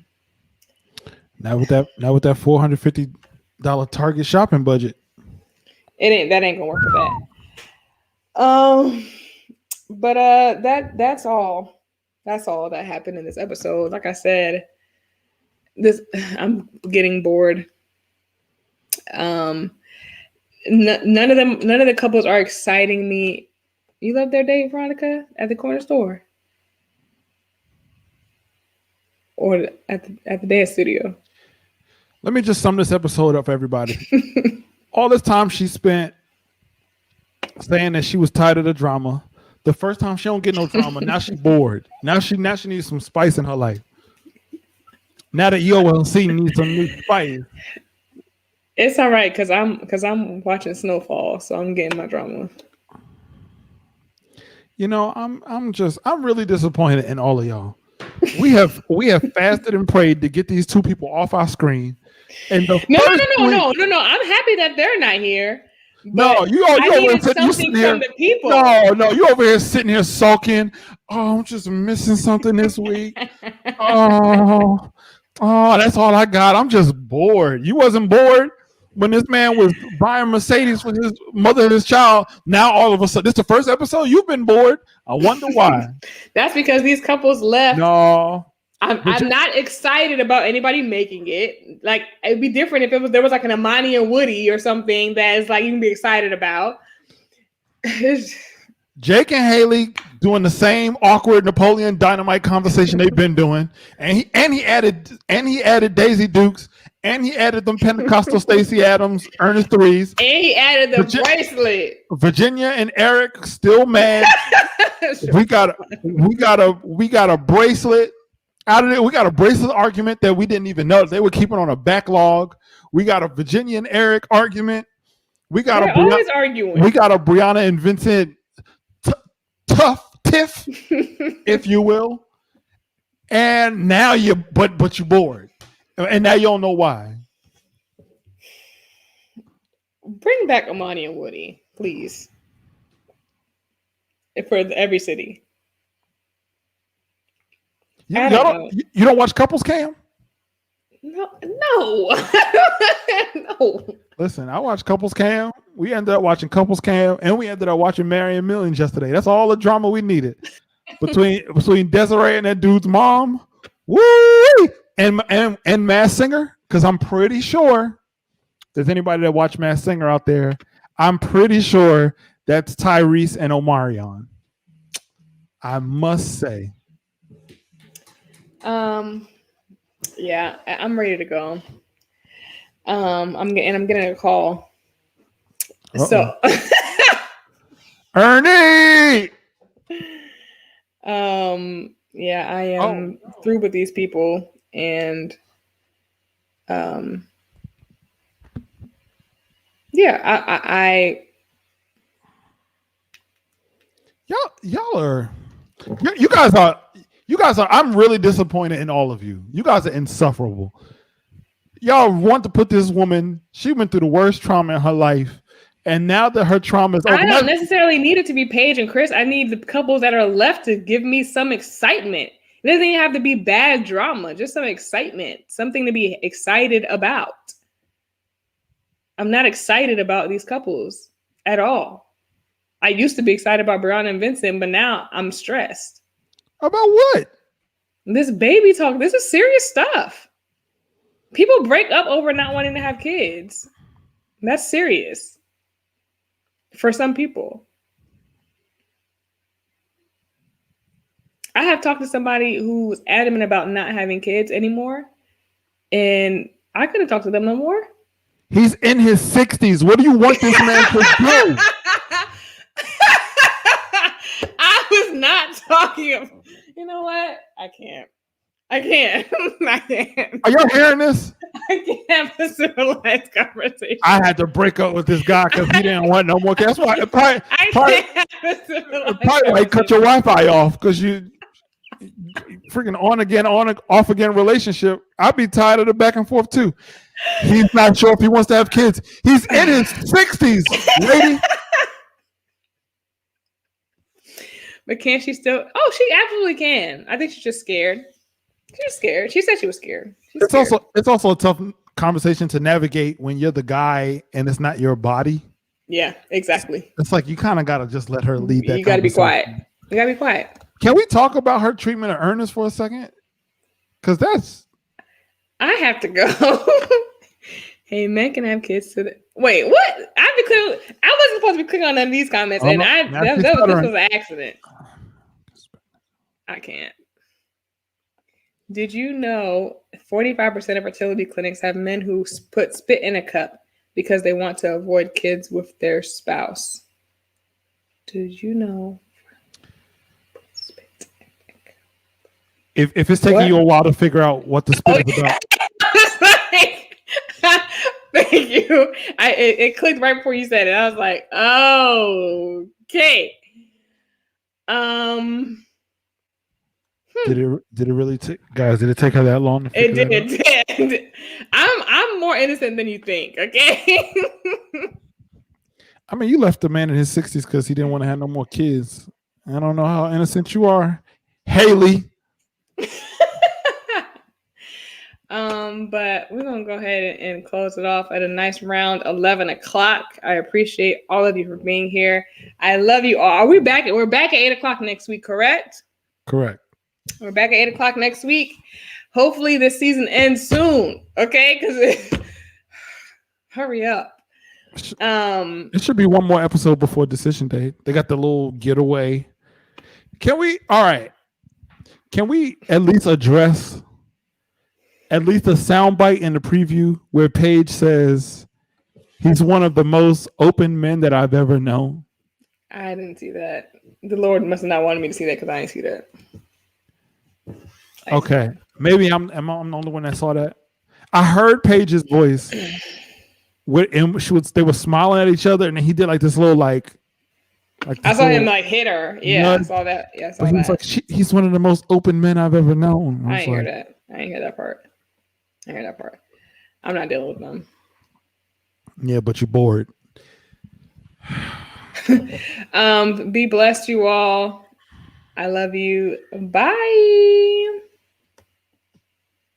with that $450 Target shopping budget, that ain't gonna work for that. But that's all that happened in this episode. Like I said, I'm getting bored. None of the couples are exciting me. You love their date, Veronica, at the corner store, or at the dance studio. Let me just sum this episode up for everybody. All this time she spent saying that she was tired of the drama. The first time she don't get no drama. Now she's bored. Now she needs some spice in her life. Now that ULC needs some new spice. It's all right because I'm watching Snowfall, so I'm getting my drama. I'm really disappointed in all of y'all. We have fasted and prayed to get these two people off our screen. And no. I'm happy that they're not here. No, you over here sitting here. No, you over here sitting here sulking. Oh, I'm just missing something this week. Oh, that's all I got. I'm just bored. You wasn't bored when this man was buying Mercedes for his mother and his child. Now all of a sudden, this is the first episode. You've been bored. I wonder why. That's because these couples left. No. I'm not excited about anybody making it. Like it'd be different if there was like an Amani and Woody or something that is like you can be excited about. Jake and Haley doing the same awkward Napoleon Dynamite conversation they've been doing, and he added Daisy Dukes, And he added them Pentecostal Stacey Adams, Ernest threes. And he added the bracelet. Virginia and Erik still mad. we got a bracelet out of it. We got a bracelet argument that we didn't even know they were keeping on a backlog. We got a Virginia and Erik argument. They're always arguing. We got a Briana and Vincent tough tiff, if you will. And now you're bored. And now you don't know why. Bring back Amani and Woody, please. For every city. You don't watch Couples Cam? No. No. Listen, I watched Couples Cam. We ended up watching Couples Cam, and we ended up watching Marrying Millions yesterday. That's all the drama we needed. Between Desiree and that dude's mom. Woo! And Masked Singer, because I'm pretty sure there's anybody that watched Masked Singer out there. I'm pretty sure that's Tyrese and Omarion. I must say. Yeah, I'm ready to go. I'm getting a call. Uh-oh. So Ernie. Yeah, I am through with these people, and yeah, I y'all are you guys are I'm really disappointed in all of you. You guys are insufferable. Y'all want to put this woman, she went through the worst trauma in her life, and now that her trauma is over. I don't necessarily need it to be Paige and Chris. I need the couples that are left to give me some excitement. It doesn't even have to be bad drama, just some excitement, something to be excited about. I'm not excited about these couples at all. I used to be excited about Brianna and Vincent, but now I'm stressed. About what? This baby talk. This is serious stuff. People break up over not wanting to have kids. That's serious for some people. I have talked to somebody who was adamant about not having kids anymore, and I couldn't talk to them no more. He's in his 60s. What do you want this man to do? I was not talking about, you know what? I can't. I can't. Are y'all hearing this? I can't have a civilized conversation. I had to break up with this guy because he didn't want no more kids. That's why probably cut your Wi-Fi off because you freaking on again, off again relationship. I'd be tired of the back and forth too. He's not sure if he wants to have kids. He's in his 60s, lady. But can she still? Oh, she absolutely can. I think she's just scared. She's scared. She said she was scared. It's also a tough conversation to navigate when you're the guy and it's not your body. Yeah, exactly. It's like you kind of got to just let her lead that. You got to be quiet. You got to be quiet. Can we talk about her treatment of Ernest for a second? Because that's. I have to go. Hey, men can have kids today. Wait, what? I wasn't supposed to be clicking on none of these comments, and this was an accident. I can't. Did you know 45% of fertility clinics have men who put spit in a cup because they want to avoid kids with their spouse? Did you know? If it's taking you a while to figure out what the spit is about. Thank you. It clicked right before you said it. I was like, oh, okay. Did it really take, guys? Did it take her that long? To it did. I'm more innocent than you think. Okay. I mean, you left the man in his 60s because he didn't want to have no more kids. I don't know how innocent you are, Haley. But we're gonna go ahead and close it off at a nice round 11 o'clock. I appreciate all of you for being here. I love you all. Are we back? We're back at 8 o'clock next week, correct? Correct. We're back at 8 o'clock next week. Hopefully this season ends soon. Okay, because hurry up. It should be one more episode before decision day. They got the little getaway. Can we at least address at least a soundbite in the preview where Paige says he's one of the most open men that I've ever known. I didn't see that. The Lord must have not wanted me to see that because I didn't see that. Okay, maybe I'm the only one that saw that. I heard Paige's voice. And they were smiling at each other, and then he did like this little like I saw him like hit her. Yeah, I saw that. Yeah, I saw but he was like, he's one of the most open men I've ever known. I didn't hear that. I didn't hear that part. I'm not dealing with them. Yeah, but you're bored. Be blessed, you all. I love you. Bye.